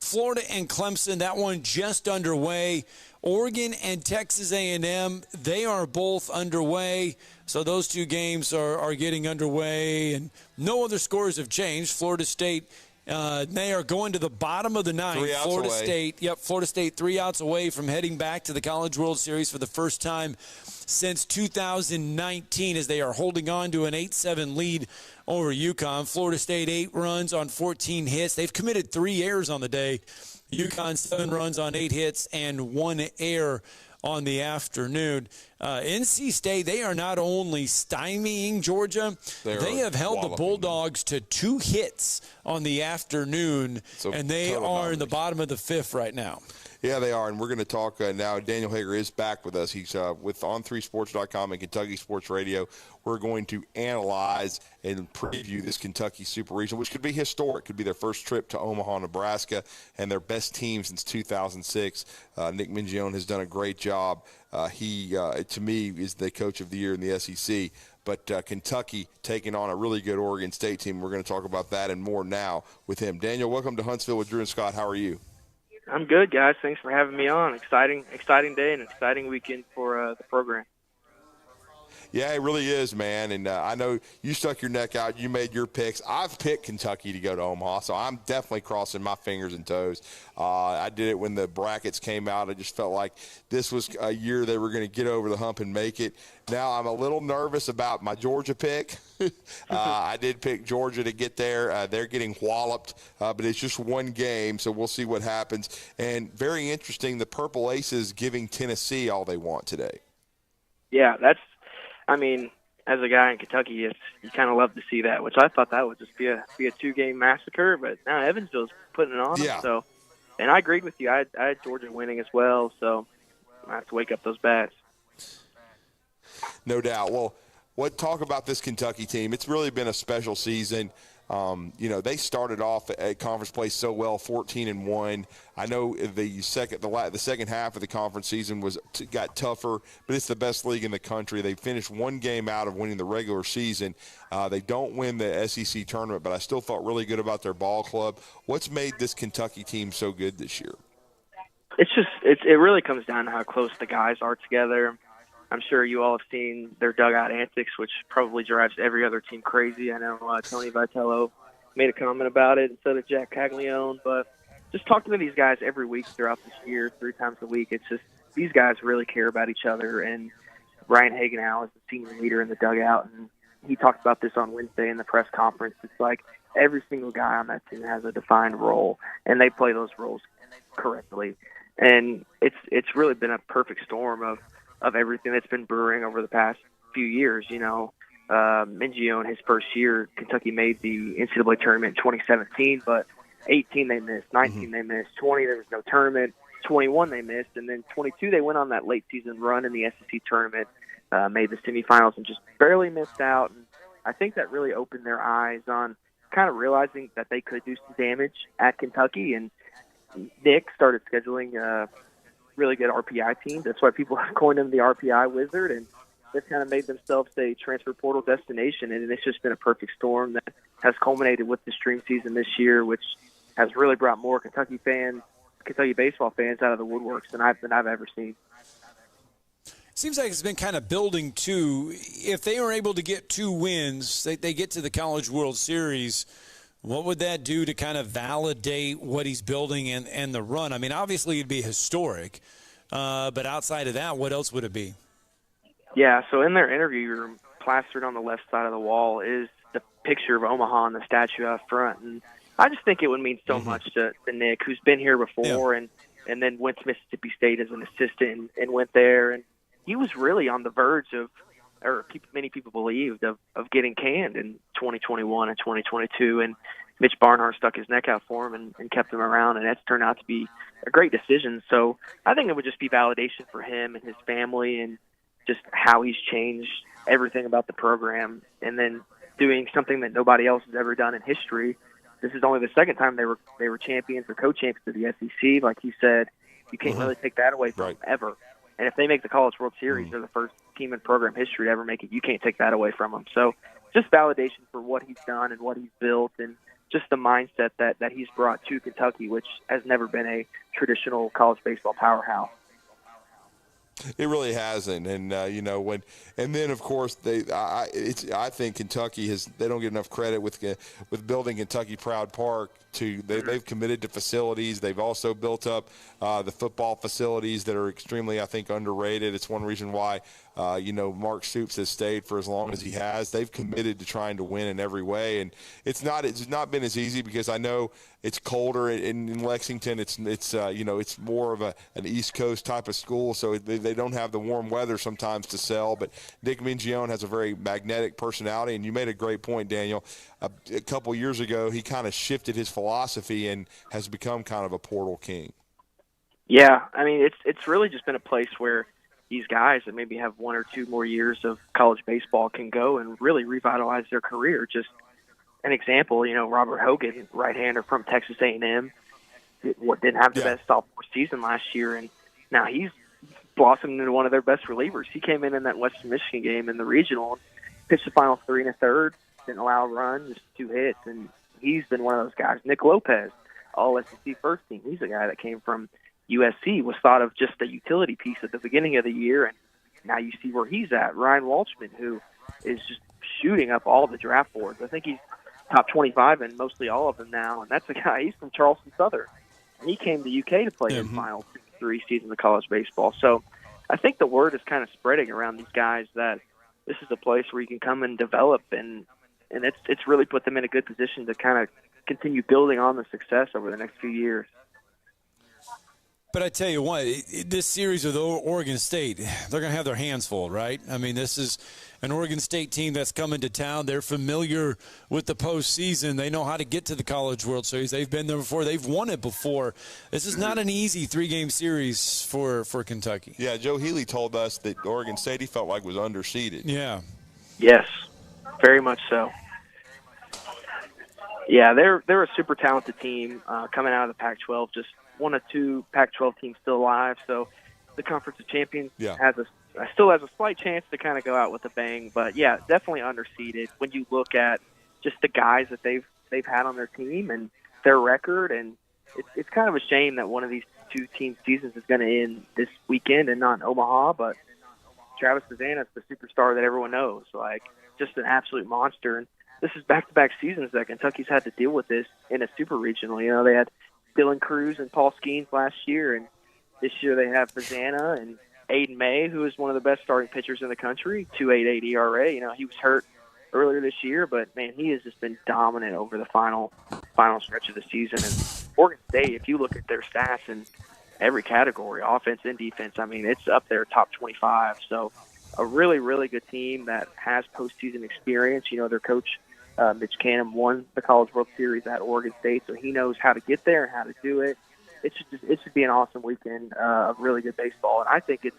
Florida and Clemson, that one just underway. Oregon and Texas A&M, they are both underway. So those 2 games are getting underway, and no other scores have changed. Florida State, they are going to the bottom of the 9th. Florida State 3 outs away from heading back to the College World Series for the first time since 2019, as they are holding on to an 8-7 lead over UConn. Florida State 8 runs on 14 hits. They've committed 3 errors on the day. UConn 7 runs on 8 hits and 1 error on the afternoon. NC State, they are not only stymieing Georgia, they have held the Bulldogs to 2 hits on the afternoon, and they are in the bottom of the 5th right now. Yeah, they are, and we're going to talk now. Daniel Hager is back with us. He's with On3Sports.com and Kentucky Sports Radio. We're going to analyze and preview this Kentucky Super Regional, which could be historic. Could be their first trip to Omaha, Nebraska, and their best team since 2006. Nick Mingione has done a great job. He, to me, is the coach of the year in the SEC. But Kentucky taking on a really good Oregon State team. We're going to talk about that and more now with him. Daniel, welcome to Huntsville with Drew and Scott. How are you? I'm good, guys. Thanks for having me on. Exciting day and exciting weekend for the program. Yeah, it really is, man. And I know you stuck your neck out. You made your picks. I've picked Kentucky to go to Omaha, so I'm definitely crossing my fingers and toes. I did it when the brackets came out. I just felt like this was a year they were going to get over the hump and make it. Now I'm a little nervous about my Georgia pick. I did pick Georgia to get there. They're getting walloped, but it's just one game, so we'll see what happens. And very interesting, the Purple Aces giving Tennessee all they want today. Yeah, as a guy in Kentucky, you kind of love to see that, which I thought that would just be a 2-game massacre, but now Evansville's putting it on them. So, and I agreed with you. I had Georgia winning as well, so I have to wake up those bats. No doubt. Well, talk about this Kentucky team. It's really been a special season. They started off at conference play so well, 14-1. I know the second half of the conference season got tougher, but it's the best league in the country. They finished one game out of winning the regular season. They don't win the SEC tournament, but I still felt really good about their ball club. What's made this Kentucky team so good this year? It really comes down to how close the guys are together. I'm sure you all have seen their dugout antics, which probably drives every other team crazy. I know Tony Vitello made a comment about it, and so did Jack Caglione. But just talking to these guys every week throughout this year, 3 times a week, it's just these guys really care about each other. And Ryan Hagenau is the senior leader in the dugout, and he talked about this on Wednesday in the press conference. It's like every single guy on that team has a defined role, and they play those roles correctly. And it's really been a perfect storm of everything that's been brewing over the past few years. Mingio in his first year, Kentucky made the NCAA tournament in 2017, but 18 they missed, 19 they missed, 20 there was no tournament, 21 they missed, and then 22 they went on that late season run in the SEC tournament, made the semifinals and just barely missed out. And I think that really opened their eyes on kind of realizing that they could do some damage at Kentucky. And Nick started scheduling really good RPI teams. That's why people have coined him the RPI wizard, and they've kind of made themselves a transfer portal destination. And it's just been a perfect storm that has culminated with the stream season this year, which has really brought more Kentucky baseball fans out of the woodworks than I've ever seen. Seems like it's been kind of building too. If they were able to get 2 wins, they get to the College World Series. What would that do to kind of validate what he's building and the run? I mean, obviously it'd be historic, but outside of that, what else would it be? Yeah, so in their interview room, plastered on the left side of the wall is the picture of Omaha and the statue out front. And I just think it would mean so much to Nick, who's been here before and then went to Mississippi State as an assistant and went there. And he was really on the verge of, or many people believed, of getting canned in 2021 and 2022. And Mitch Barnhart stuck his neck out for him and kept him around, and that's turned out to be a great decision. So I think it would just be validation for him and his family and just how he's changed everything about the program, and then doing something that nobody else has ever done in history. This is only the second time they were champions or co-champions of the SEC. Like you said, you can't really take that away from them ever. And if they make the College World Series, they're the first team in program history to ever make it. You can't take that away from them. So just validation for what he's done and what he's built, and just the mindset that he's brought to Kentucky, which has never been a traditional college baseball powerhouse. It really hasn't, and and then of course I think Kentucky they don't get enough credit with building Kentucky Proud Park. They've committed to facilities. They've also built up the football facilities that are extremely, I think, underrated. It's one reason why Mark Stoops has stayed for as long as he has. They've committed to trying to win in every way, and it's not been as easy because I know it's colder in Lexington. It's more of an East Coast type of school, so they don't have the warm weather sometimes to sell. But Nick Mingione has a very magnetic personality, and you made a great point, Daniel. A couple years ago, he kind of shifted his philosophy and has become kind of a portal king. Yeah, I mean, it's really just been a place where these guys that maybe have 1 or 2 more years of college baseball can go and really revitalize their career. Just an example, Robert Hogan, right-hander from Texas A&M, didn't have the best sophomore season last year, and now he's blossomed into one of their best relievers. He came in that Western Michigan game in the regional, pitched the final 3 1/3, didn't allow a run, just 2 hits, and he's been one of those guys. Nick Lopez, all SEC first team. He's a guy that came from USC, was thought of just a utility piece at the beginning of the year, and now you see where he's at. Ryan Walshman, who is just shooting up all the draft boards. I think he's top 25 in mostly all of them now, and that's a guy, he's from Charleston Southern. And he came to UK to play his final 3 seasons of college baseball. So I think the word is kind of spreading around these guys that this is a place where you can come and develop, and it's really put them in a good position to kind of continue building on the success over the next few years. But I tell you what, this series with Oregon State, they're going to have their hands full, right? I mean, this is an Oregon State team that's coming to town. They're familiar with the postseason. They know how to get to the College World Series. They've been there before. They've won it before. This is not an easy 3-game series for Kentucky. Yeah, Joe Healy told us that Oregon State he felt like was underseeded. Yeah. Yes, very much so. Yeah, they're a super talented team coming out of the Pac-12. Just one of 2 Pac-12 teams still alive. So the Conference of Champions still has a slight chance to kind of go out with a bang. But yeah, definitely underseeded when you look at just the guys that they've had on their team and their record. And it's kind of a shame that one of these 2 team seasons is going to end this weekend and not in Omaha. But Travis Bazana's the superstar that everyone knows, like just an absolute monster. And this is back-to-back seasons that Kentucky's had to deal with this in a super regional. You know, they had Dylan Cruz and Paul Skeens last year, and this year they have Bazana and Aiden May, who is one of the best starting pitchers in the country, 2.88 ERA. You know, he was hurt earlier this year, but, man, he has just been dominant over the final stretch of the season. And Oregon State, if you look at their stats in every category, offense and defense, I mean, it's up there top 25. So a really, really good team that has postseason experience. You know, their coach, Mitch Canham, won the College World Series at Oregon State, so he knows how to get there and how to do it. It should be an awesome weekend of really good baseball, and I think it's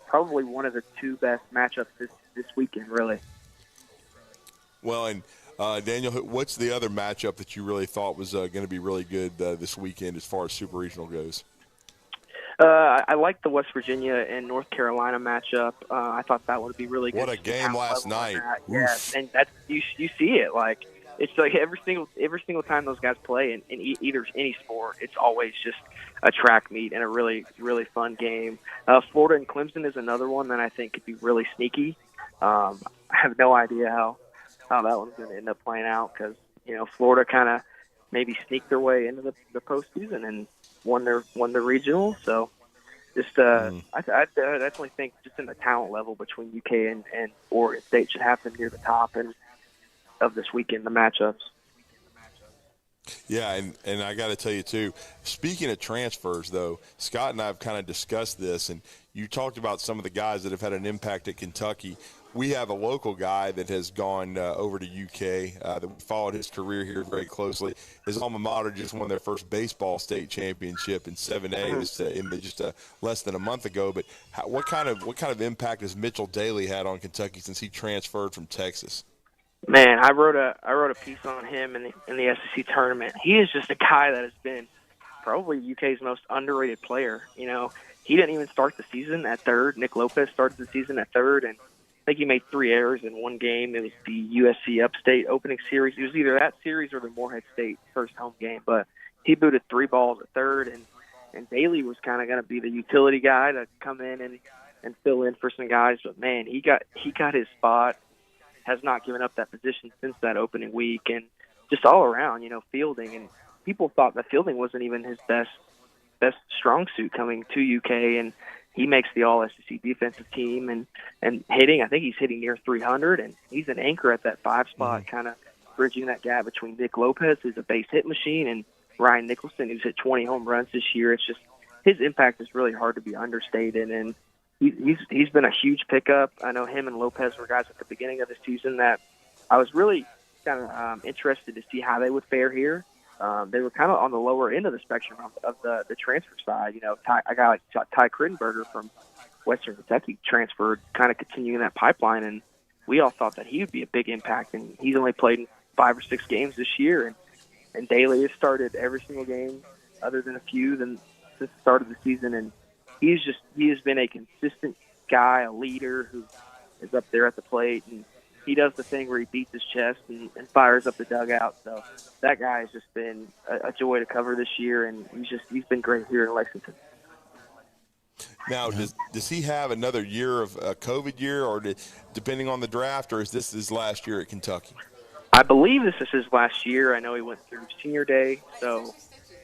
probably one of the 2 best matchups this weekend, really. Well, and Daniel, what's the other matchup that you really thought was going to be really good this weekend as far as Super Regional goes? I like the West Virginia and North Carolina matchup. I thought that would be really good. What a game last night! Yeah, and that's you see it like it's like every single time those guys play in any sport, it's always just a track meet and a really really fun game. Florida and Clemson is another one that I think could be really sneaky. I have no idea how that one's going to end up playing out because Florida kind of maybe sneaked their way into the postseason and won their regional. So just I definitely think just in the talent level between UK and Oregon State should have them near the top and of this weekend, the matchups. Yeah, and I got to tell you too, speaking of transfers though, Scott and I have kind of discussed this, and you talked about some of the guys that have had an impact at Kentucky. We have a local guy that has gone over to UK that we followed his career here very closely. His alma mater just won their first baseball state championship in 7A just less than a month ago. But what kind of impact has Mitchell Daly had on Kentucky since he transferred from Texas? Man, I wrote a piece on him in the SEC tournament. He is just a guy that has been probably UK's most underrated player. You know, he didn't even start the season at third. Nick Lopez started the season at third, and I think he made 3 errors in one game. It was the USC Upstate opening series. It was either that series or the Morehead State first home game. But he booted 3 balls at third, and Daly was kind of going to be the utility guy to come in and fill in for some guys. But, man, he got his spot, has not given up that position since that opening week. And just all around, fielding. And people thought that fielding wasn't even his best strong suit coming to UK, and he makes the All-SEC defensive team and hitting. I think he's hitting near 300, and he's an anchor at that 5 spot, kind of bridging that gap between Nick Lopez, who's a base hit machine, and Ryan Nicholson, who's hit 20 home runs this year. It's just his impact is really hard to be understated, and he's been a huge pickup. I know him and Lopez were guys at the beginning of the season that I was really kind of interested to see how they would fare here. They were kind of on the lower end of the spectrum of the transfer side. A guy like Ty Crittenberger from Western Kentucky transferred, kind of continuing that pipeline, and we all thought that he would be a big impact, and he's only played in 5 or 6 games this year, and Daly has started every single game other than a few since the start of the season, and he has been a consistent guy, a leader who is up there at the plate, and he does the thing where he beats his chest and fires up the dugout. So that guy has just been a joy to cover this year, and he's been great here in Lexington. Now, does he have another year of a COVID year, or depending on the draft, or is this his last year at Kentucky? I believe this is his last year. I know he went through senior day, so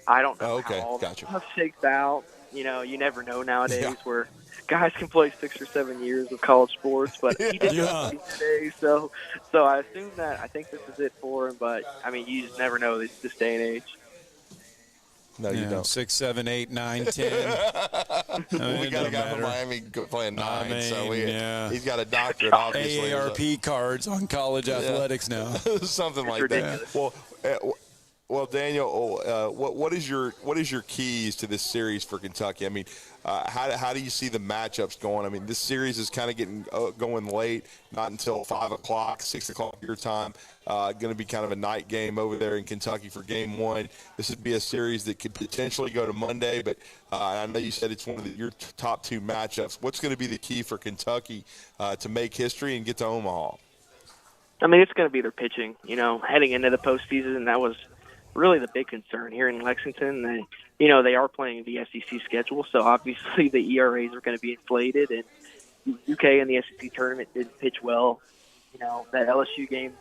I don't know how all that stuff shakes out. You never know nowadays where guys can play 6 or 7 years of college sports, but he did go senior day, so I assume that I think this is it for him. But I mean, you just never know this day and age. No, you don't. 6, 7, 8, 9, 10. We got a guy from Miami playing 9, he's got a doctorate, obviously. AARP cards on college athletics now. Something like that. Well, Daniel, what is your keys to this series for Kentucky? I mean, how do you see the matchups going? I mean, this series is kind of getting going late, not until 5 o'clock, 6 o'clock your time. Going to be kind of a night game over there in Kentucky for Game 1. This would be a series that could potentially go to Monday, but I know you said it's one of your top 2 matchups. What's going to be the key for Kentucky to make history and get to Omaha? I mean, it's going to be their pitching. You know, heading into the postseason, that was really the big concern here in Lexington. They are playing the SEC schedule, so obviously the ERAs are going to be inflated. And UK in the SEC tournament didn't pitch well. You know, that LSU game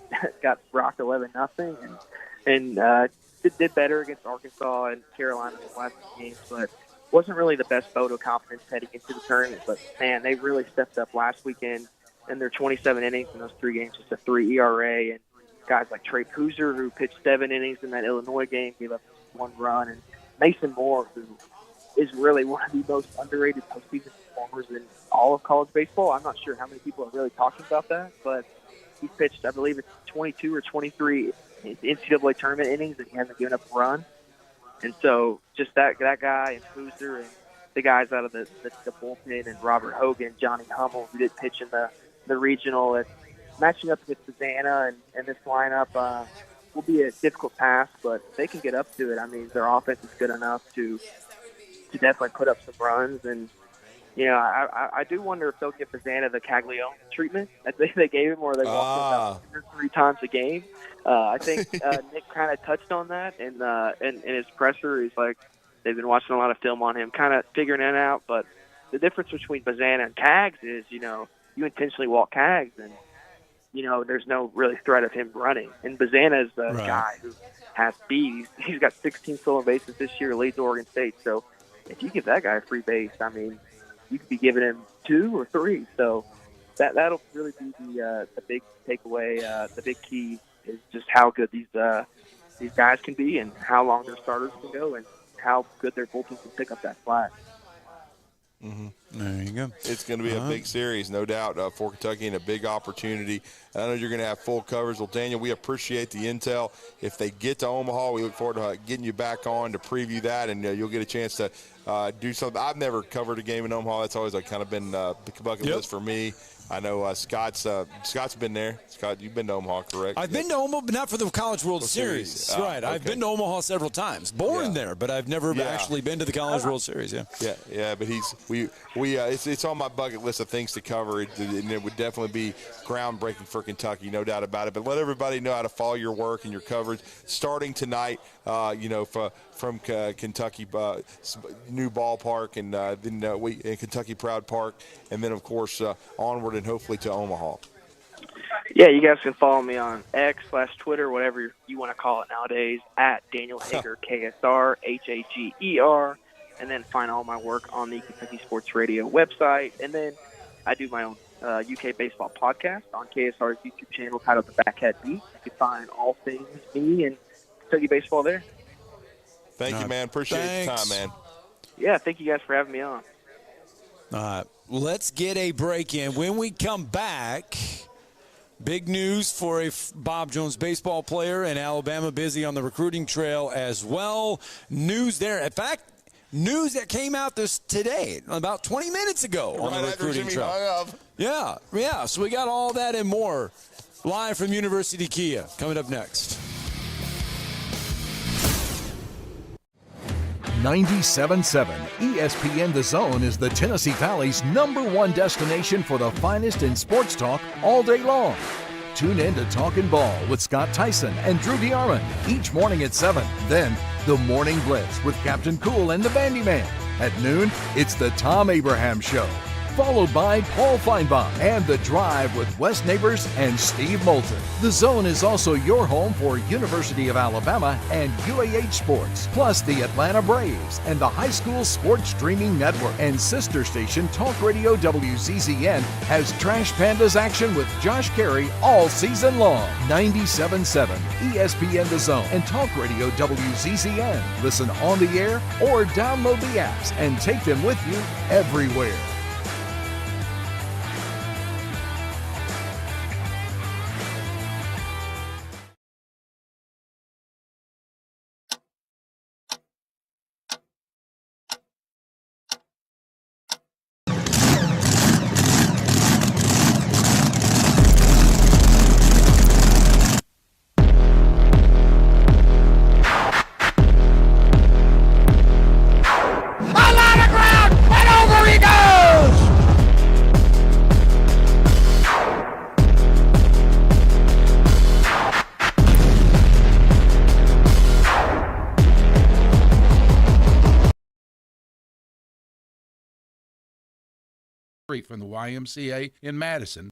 got rocked 11-0, and did better against Arkansas and Carolina in the last games, but wasn't really the best vote of confidence heading into the tournament. But man, they really stepped up last weekend in their 27 innings in those 3 games, just a 3 ERA, and guys like Trey Kuzer, who pitched 7 innings in that Illinois game, gave up 1 run, and Mason Moore, who is really one of the most underrated postseason performers in all of college baseball. I'm not sure how many people are really talking about that, but he's pitched, I believe it's 22 or 23 NCAA tournament innings, and he hasn't given up a run. And so just that guy and Kuzer and the guys out of the bullpen and Robert Hogan, Johnny Hummel, who did pitch in the regional, and matching up against Susanna and this lineup will be a difficult task, but if they can get up to it, I mean, their offense is good enough to definitely put up some runs. And, you know, I do wonder if they'll give Susanna the Caglione treatment that they gave him, or they walked him about 2 or 3 times a game. I think Nick kind of touched on that in his presser. He's like, they've been watching a lot of film on him, kind of figuring it out. But the difference between Bazana and Cags is, you know, you intentionally walk Cags, and you know, there's no really threat of him running. And Bazana is the guy who has speed. He's got 16 stolen bases this year, leads Oregon State. So if you give that guy a free base, I mean, you could be giving him 2 or 3. So that'll really be the big takeaway. The big key is just how good these guys can be, and how long their starters can go, and how good their bullpen can pick up that slack. Mm-hmm. There you go. It's going to be a big series, no doubt, for Kentucky, and a big opportunity. And I know you're going to have full coverage. Well, Daniel, we appreciate the intel. If they get to Omaha, we look forward to getting you back on to preview that, and you'll get a chance to do something. I've never covered a game in Omaha. That's always kind of been the bucket list for me. I know Scott's been there. Scott, you've been to Omaha, correct? I've been to Omaha, but not for the College World Series. Right. Okay. I've been to Omaha several times. Born there, but I've never actually been to the College World Series. Yeah. But it's on my bucket list of things to cover, and it would definitely be groundbreaking for Kentucky, no doubt about it. But let everybody know how to follow your work and your coverage starting tonight. From Kentucky new ballpark, and then we in Kentucky Proud Park, and then of course onward and hopefully to Omaha. Yeah, you guys can follow me on X/Twitter, whatever you want to call it nowadays, at Daniel Hager, KSR, HAGER, and then find all my work on the Kentucky Sports Radio website. And then I do my own UK baseball podcast on KSR's YouTube channel titled The Backhead Beat. You can find all things me and Kentucky baseball there. Thank you, man. Appreciate your time, man. Yeah, thank you guys for having me on. All right, let's get a break in. When we come back, big news for a Bob Jones baseball player, and Alabama busy on the recruiting trail as well. News there. In fact, news that came out today, about 20 minutes ago on the recruiting trail. Yeah. So we got all that and more live from University Kia coming up next. 97.7 ESPN The Zone is the Tennessee Valley's #1 destination for the finest in sports talk all day long. Tune in to Talkin' Ball with Scott Tyson and Drew DeArmond each morning at 7. Then, the Morning Blitz with Captain Cool and the Bandy Man. At noon, it's the Tom Abraham Show. followed by Paul Feinbaum and The Drive with Wes Neighbors and Steve Moulton. The Zone is also your home for University of Alabama and UAH sports, plus the Atlanta Braves and the High School Sports Streaming Network. And sister station Talk Radio WZZN has Trash Pandas action with Josh Carey all season long. 97.7 ESPN The Zone and Talk Radio WZZN. Listen on the air or download the apps and take them with you everywhere. From the YMCA in Madison.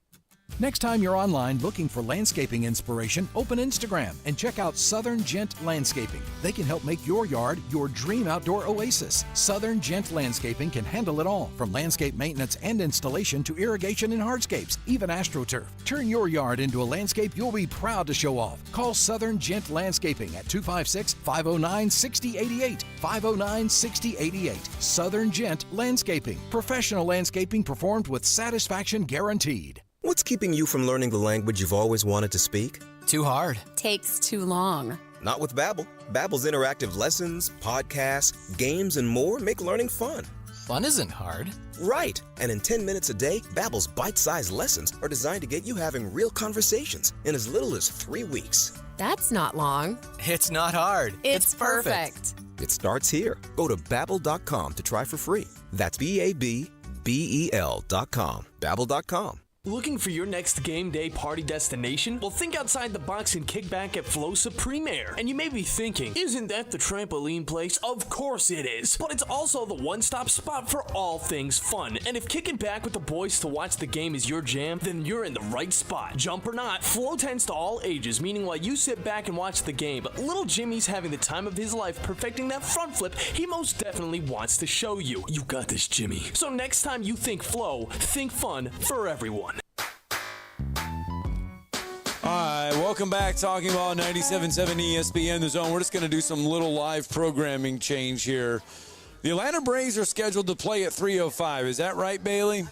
Next time you're online looking for landscaping inspiration, open Instagram and check out Southern Gent Landscaping. They can help make your yard your dream outdoor oasis. Southern Gent Landscaping can handle it all, from landscape maintenance and installation to irrigation and hardscapes, even AstroTurf. Turn your yard into a landscape you'll be proud to show off. Call Southern Gent Landscaping at 256-509-6088. 509-6088. Southern Gent Landscaping. Professional landscaping performed with satisfaction guaranteed. What's keeping you from learning the language you've always wanted to speak? Too hard. Takes too long. Not with Babbel. Babbel's interactive lessons, podcasts, games, and more make learning fun. Fun isn't hard. Right. And in 10 minutes a day, Babbel's bite-sized lessons are designed to get you having real conversations in as little as 3 weeks. That's not long. It's not hard. It's perfect. It starts here. Go to Babbel.com to try for free. That's BABBEL.com. Babbel.com. Looking for your next game day party destination? Well, think outside the box and kick back at Flow Supreme Air. And you may be thinking, isn't that the trampoline place? Of course it is. But it's also the one-stop spot for all things fun. And if kicking back with the boys to watch the game is your jam, then you're in the right spot. Jump or not, Flow tends to all ages, meaning while you sit back and watch the game, but little Jimmy's having the time of his life perfecting that front flip he most definitely wants to show you. You got this, Jimmy. So next time you think Flow, think fun for everyone. All right, welcome back. Talking about 97.7 ESPN The Zone. We're just going to do some little live programming change here. The Atlanta Braves are scheduled to play at 3:05. Is that right, Bailey?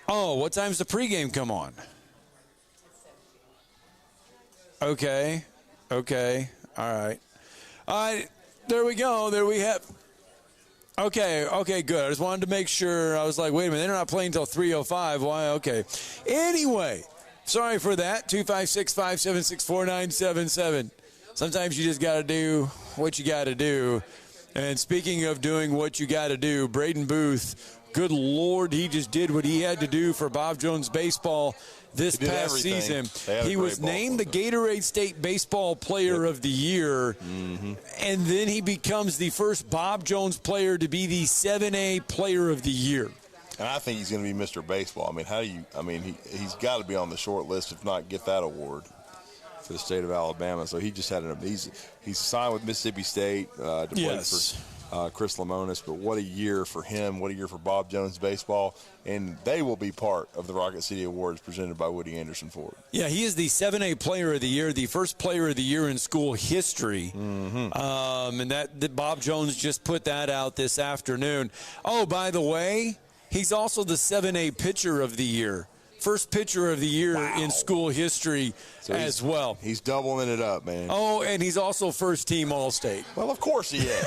Oh, what time's the pregame come on? Okay. All right. There we go. There we have. Okay, good. I just wanted to make sure. I was like, wait a minute, they're not playing until 3:05. Why? Okay. Anyway, sorry for that. 256-576-4977. Sometimes you just got to do what you got to do. And speaking of doing what you got to do, Braden Booth, good Lord, he just did what he had to do for Bob Jones baseball this past season. He was named the Gatorade State Baseball Player of the Year, and then he becomes the first Bob Jones player to be the 7A Player of the Year. And I think he's going to be Mr. Baseball. He's got to be on the short list, if not get that award for the state of Alabama. So he just had he's signed with Mississippi State to play for Chris Lamonis, but what a year for him, what a year for Bob Jones baseball, and they will be part of the Rocket City Awards presented by Woody Anderson Ford. Yeah, he is the 7A Player of the Year, the first Player of the Year in school history, and that Bob Jones just put that out this afternoon. Oh, by the way, he's also the 7A Pitcher of the Year. First pitcher of the year in school history as well. He's doubling it up, man. Oh, and he's also first-team All-State. Well, of course he is.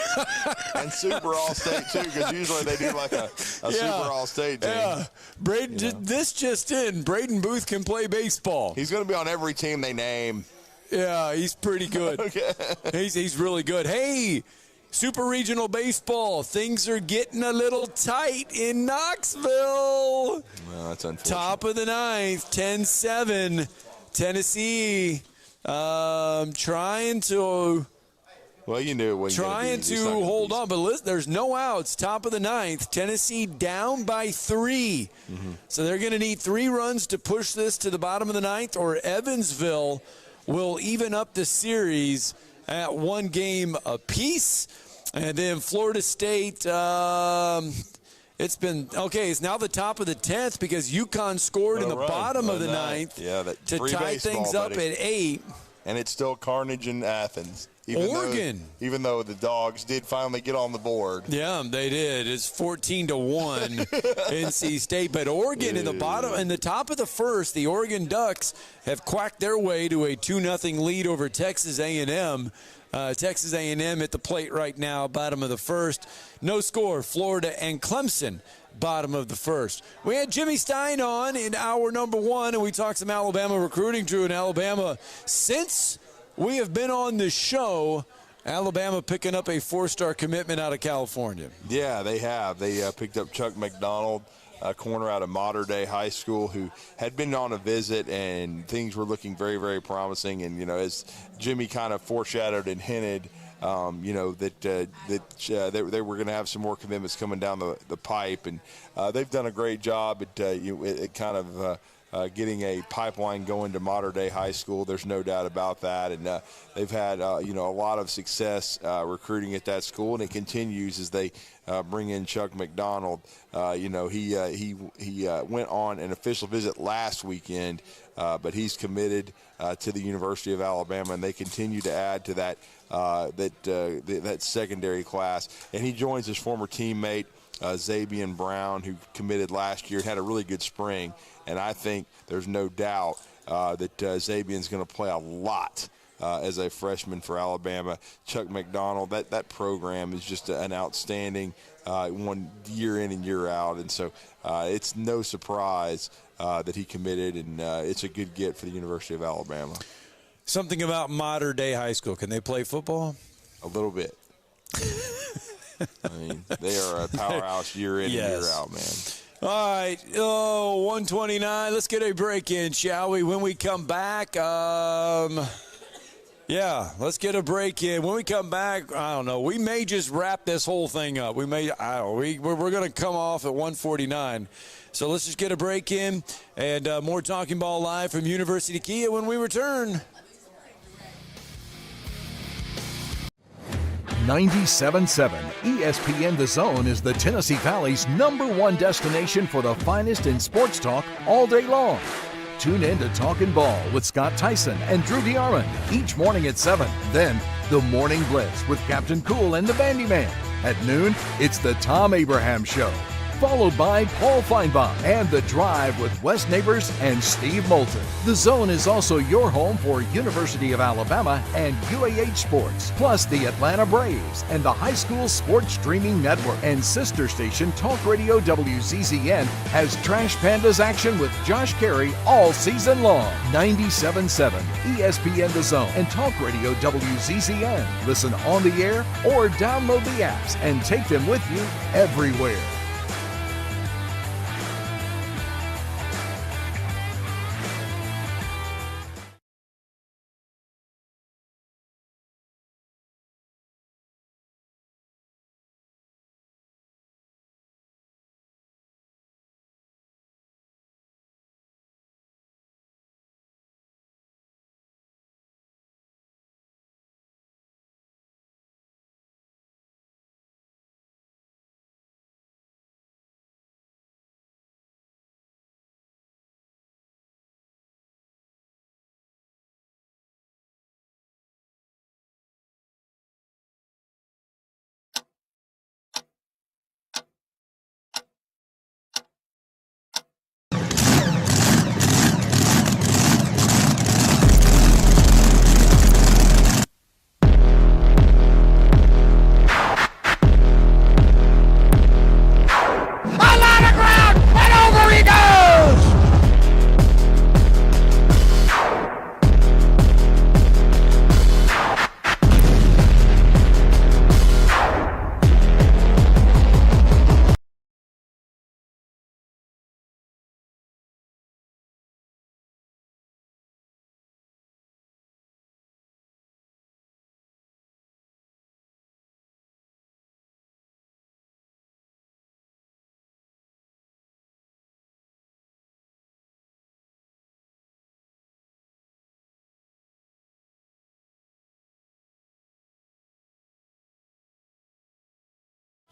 And Super All-State, too, because usually they do like a Super All-State team. Yeah. This just in. Braden Booth can play baseball. He's going to be on every team they name. Yeah, he's pretty good. Okay. He's really good. Hey, Super Regional Baseball, things are getting a little tight in Knoxville. Well, that's unfortunate. Top of the ninth, 10-7. Tennessee trying to Well, you knew it wasn't trying to hold on, but listen, there's no outs. Top of the ninth, Tennessee down by 3. So they're going to need 3 runs to push this to the bottom of the ninth, or Evansville will even up the series at 1 game apiece. And then Florida State, it's now the top of the 10th because UConn scored in the bottom of the ninth to tie things up at 8. And it's still carnage in Athens. Oregon. Even though the Dogs did finally get on the board. Yeah, they did. It's 14-1 NC State. But Oregon in the top of the first, the Oregon Ducks have quacked their way to a 2-0 lead over Texas A&M. Texas A&M at the plate right now, bottom of the first. No score, Florida and Clemson, bottom of the first. We had Jimmy Stein on in hour number 1, and we talked some Alabama recruiting, Drew, in Alabama. Since we have been on the show, Alabama picking up a 4-star commitment out of California. Yeah, they have. They picked up Chuck McDonald, a corner out of Mater Dei High School, who had been on a visit, and things were looking very, very promising. And, as Jimmy kind of foreshadowed and hinted, that they were going to have some more commitments coming down the pipe. And they've done a great job at kind of getting a pipeline going to Mater Dei High School. There's no doubt about that. And they've had, a lot of success recruiting at that school, and it continues as they bring in Chuck McDonald. He went on an official visit last weekend, but he's committed to the University of Alabama, and they continue to add to that secondary class. And he joins his former teammate, Zabian Brown, who committed last year and had a really good spring. And I think there's no doubt that Zabian's going to play a lot as a freshman for Alabama. Chuck McDonald, that program is just an outstanding one year in and year out. And so it's no surprise that he committed, and it's a good get for the University of Alabama. Something about Mater Dei High School. Can they play football? A little bit. I mean, they are a powerhouse year in and year out, man. All right, 129. Let's get a break in, shall we? When we come back, let's get a break in. When we come back, I don't know. We may just wrap this whole thing up. We're going to come off at 149. So let's just get a break in, and more Talking Ball live from University Kia when we return. 97.7 ESPN The Zone is the Tennessee Valley's #1 destination for the finest in sports talk all day long. Tune in to Talkin' Ball with Scott Tyson and Drew DeArmond each morning at 7. Then, the Morning Blitz with Captain Cool and the Bandyman. At noon, it's the Tom Abraham Show, followed by Paul Feinbaum and The Drive with Wes Neighbors and Steve Moulton. The Zone is also your home for University of Alabama and UAH sports, plus the Atlanta Braves and the High School Sports Streaming Network. And sister station Talk Radio WZZN has Trash Pandas action with Josh Carey all season long. 97.7 ESPN The Zone and Talk Radio WZZN. Listen on the air or download the apps and take them with you everywhere.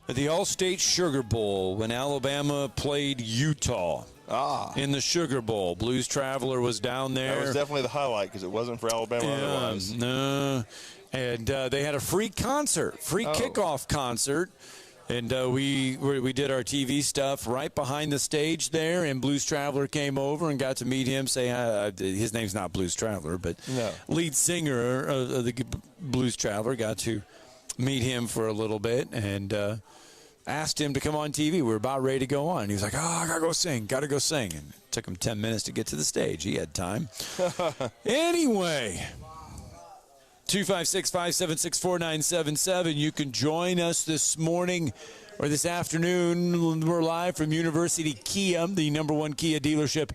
at the All-State Sugar Bowl when Alabama played Utah. In the Sugar Bowl. Blues Traveler was down there. That was definitely the highlight because it wasn't for Alabama otherwise. No. And they had a free kickoff concert. And we did our TV stuff right behind the stage there, and Blues Traveler came over and got to meet him. His name's not Blues Traveler, but lead singer of the Blues Traveler got to meet him for a little bit and asked him to come on TV. We were about ready to go on. He was like, I got to go sing. And it took him 10 minutes to get to the stage. He had time. Anyway, 256-576-4977. You can join us this morning or this afternoon. We're live from University Kia, the #1 Kia dealership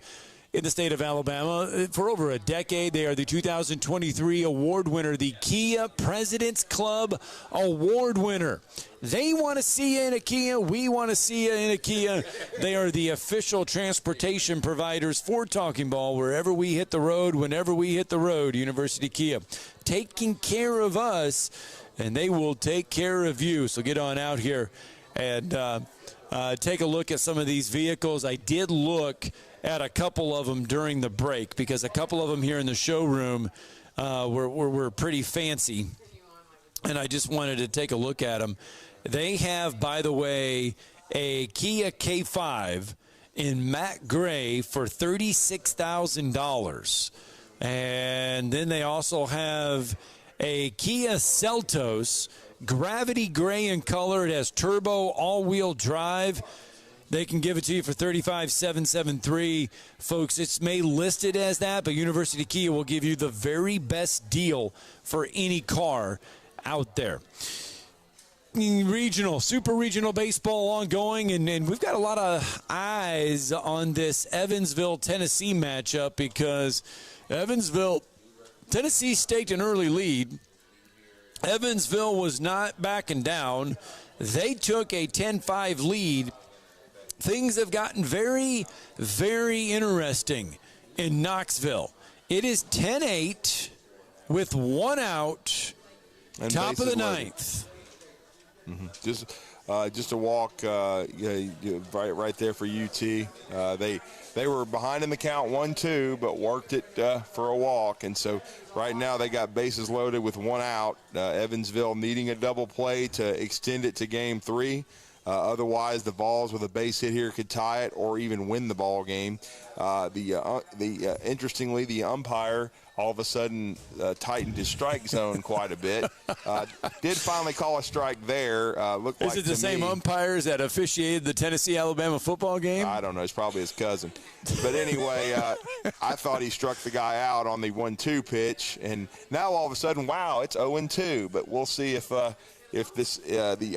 in the state of Alabama. For over a decade, they are the 2023 award winner, the Kia President's Club Award winner. They want to see you in a Kia. We want to see you in a Kia. They are the official transportation providers for Talking Ball wherever we hit the road, whenever we hit the road. University Kia, taking care of us, and they will take care of you. So get on out here and take a look at some of these vehicles. I did look at a couple of them during the break because a couple of them here in the showroom were pretty fancy, and I just wanted to take a look at them. They have, by the way, a Kia K5 in matte gray for $36,000. And then they also have a Kia Seltos, gravity gray in color. It has turbo, all-wheel drive. They can give it to you for $35,773. Folks, it's may listed as that, but University Kia will give you the very best deal for any car out there. Super regional baseball ongoing, and we've got a lot of eyes on this Evansville, Tennessee matchup because Evansville, Tennessee staked an early lead. Evansville was not backing down. They took a 10-5 lead. Things have gotten very, very interesting in Knoxville. It is 10-8 with one out, and top of the ninth. Just a walk right there for UT. They were behind in the count 1-2, but worked it for a walk. And so right now they got bases loaded with one out. Evansville needing a double play to extend it to game 3. Otherwise, the Vols with a base hit here could tie it or even win the ball game. Interestingly, the umpire all of a sudden tightened his strike zone quite a bit. Did finally call a strike there. Is it the same umpires that officiated the Tennessee-Alabama football game? I don't know. It's probably his cousin. But anyway, I thought he struck the guy out on the 1-2 pitch, and now all of a sudden, wow, it's 0-2. But we'll see if the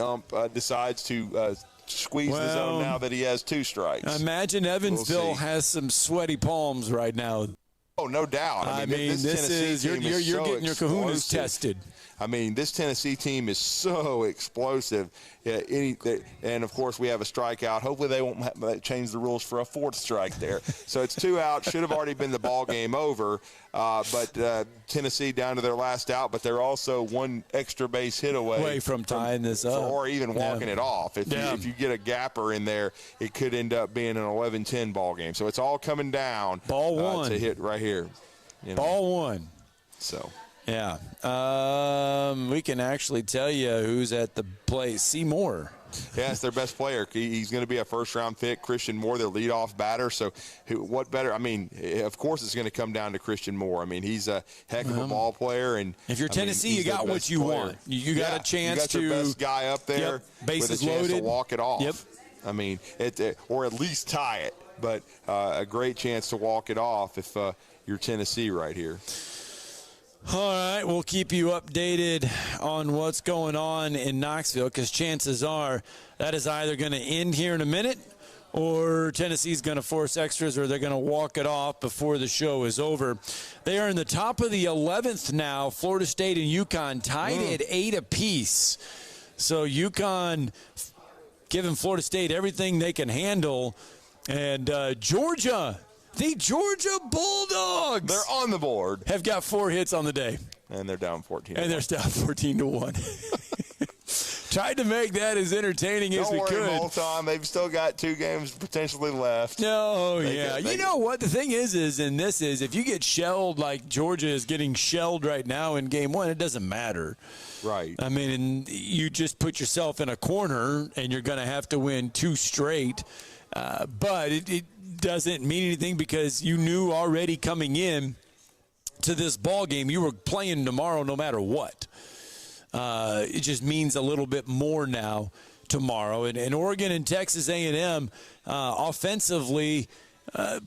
ump decides to squeeze the zone now that he has 2 strikes. Imagine Evansville has some sweaty palms right now. Oh, no doubt. I mean this is you're getting your kahunas tested. I mean, this Tennessee team is so explosive. And, of course, we have a strikeout. Hopefully they won't change the rules for a 4th strike there. So it's 2 out. Should have already been the ball game over. But Tennessee down to their last out. But they're also 1 extra base hit away from tying this up. Or even walking it off. If you get a gapper in there, it could end up being an 11-10 ball game. So it's all coming down. Ball 1. To hit right here. Ball 1. So. Yeah. We can actually tell you who's at the plate. Seymour. Yeah, it's their best player. He's going to be a first-round pick. Christian Moore, their leadoff batter. So what better? I mean, of course it's going to come down to Christian Moore. I mean, he's a heck of a ball player. And if you're Tennessee, you got what you want. You got a chance to. You got your best guy up there bases with a chance loaded. To walk it off. Yep. I mean, or at least tie it. But a great chance to walk it off if you're Tennessee right here. All right, we'll keep you updated on what's going on in Knoxville because chances are that is either going to end here in a minute or Tennessee's going to force extras or they're going to walk it off before the show is over. They are in the top of the 11th now. Florida State and UConn tied at 8 apiece. So UConn giving Florida State everything they can handle. And Georgia, the Georgia Bulldogs. They're on the board. Have got 4 hits on the day. And they're down 14. And they're down 14-1. Tried to make that as entertaining as we could. Don't worry, Molton. They've still got 2 games potentially left. Oh, yeah. You know what? The thing is if you get shelled like Georgia is getting shelled right now in game 1, it doesn't matter. Right. I mean, you just put yourself in a corner, and you're going to have to win 2 straight. But it doesn't mean anything because you knew already coming in to this ball game you were playing tomorrow no matter what. It just means a little bit more now tomorrow. And Oregon and Texas A&M offensively,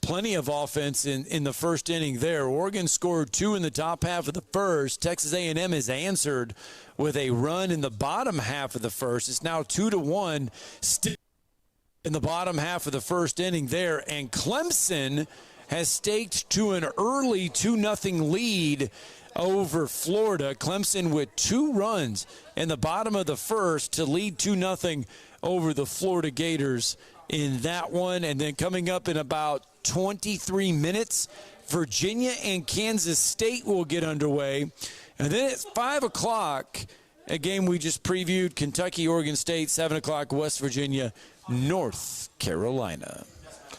plenty of offense in the first inning there. Oregon scored 2 in the top half of the first. Texas A&M has answered with a run in the bottom half of the first. It's now 2-1 still in the bottom half of the first inning there. And Clemson has staked to an early 2-0 lead over Florida. Clemson with 2 runs in the bottom of the first to lead 2-0 over the Florida Gators in that one. And then coming up in about 23 minutes, Virginia and Kansas State will get underway. And then at 5 o'clock, a game we just previewed, Kentucky, Oregon State, 7 o'clock, West Virginia, North Carolina.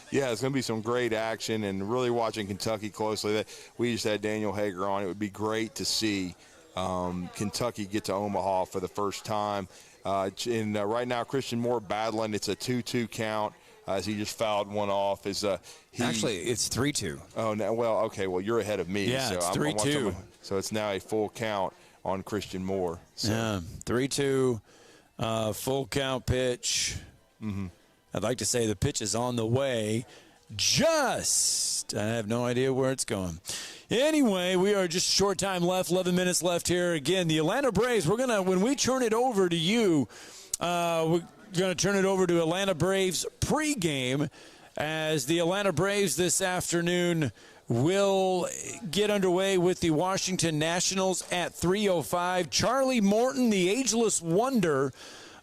Yeah, it's going to be some great action, and really watching Kentucky closely. We just had Daniel Hager on. It would be great to see Kentucky get to Omaha for the first time. Right now, Christian Moore battling. It's a 2-2 count as he just fouled one off. Actually, it's 3-2. Oh, no, well, okay. Well, you're ahead of me. Yeah, so it's 3-2. So it's now a full count on Christian Moore. So. Yeah, 3-2, full count pitch. Mm-hmm. I'd like to say the pitch is on the way. I have no idea where it's going. Anyway, we are just a short time left, 11 minutes left here. Again, the Atlanta Braves, when we turn it over to you, we're going to turn it over to Atlanta Braves pregame as the Atlanta Braves this afternoon will get underway with the Washington Nationals at 3:05. Charlie Morton, the ageless wonder,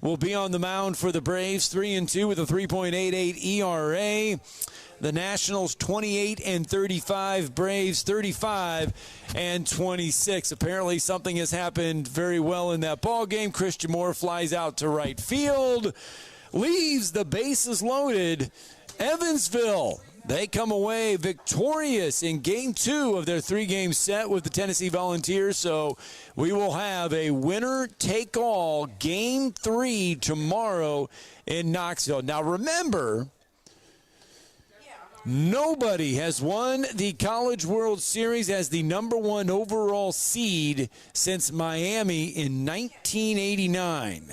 will be on the mound for the Braves, 3-2 with a 3.88 ERA. The Nationals 28-35, Braves 35-26. Apparently something has happened very well in that ball game. Christian Moore flies out to right field, leaves the bases loaded. Evansville, they come away victorious in Game 2 of their 3-game set with the Tennessee Volunteers. So we will have a winner-take-all Game 3 tomorrow in Knoxville. Now remember, nobody has won the College World Series as the #1 overall seed since Miami in 1989.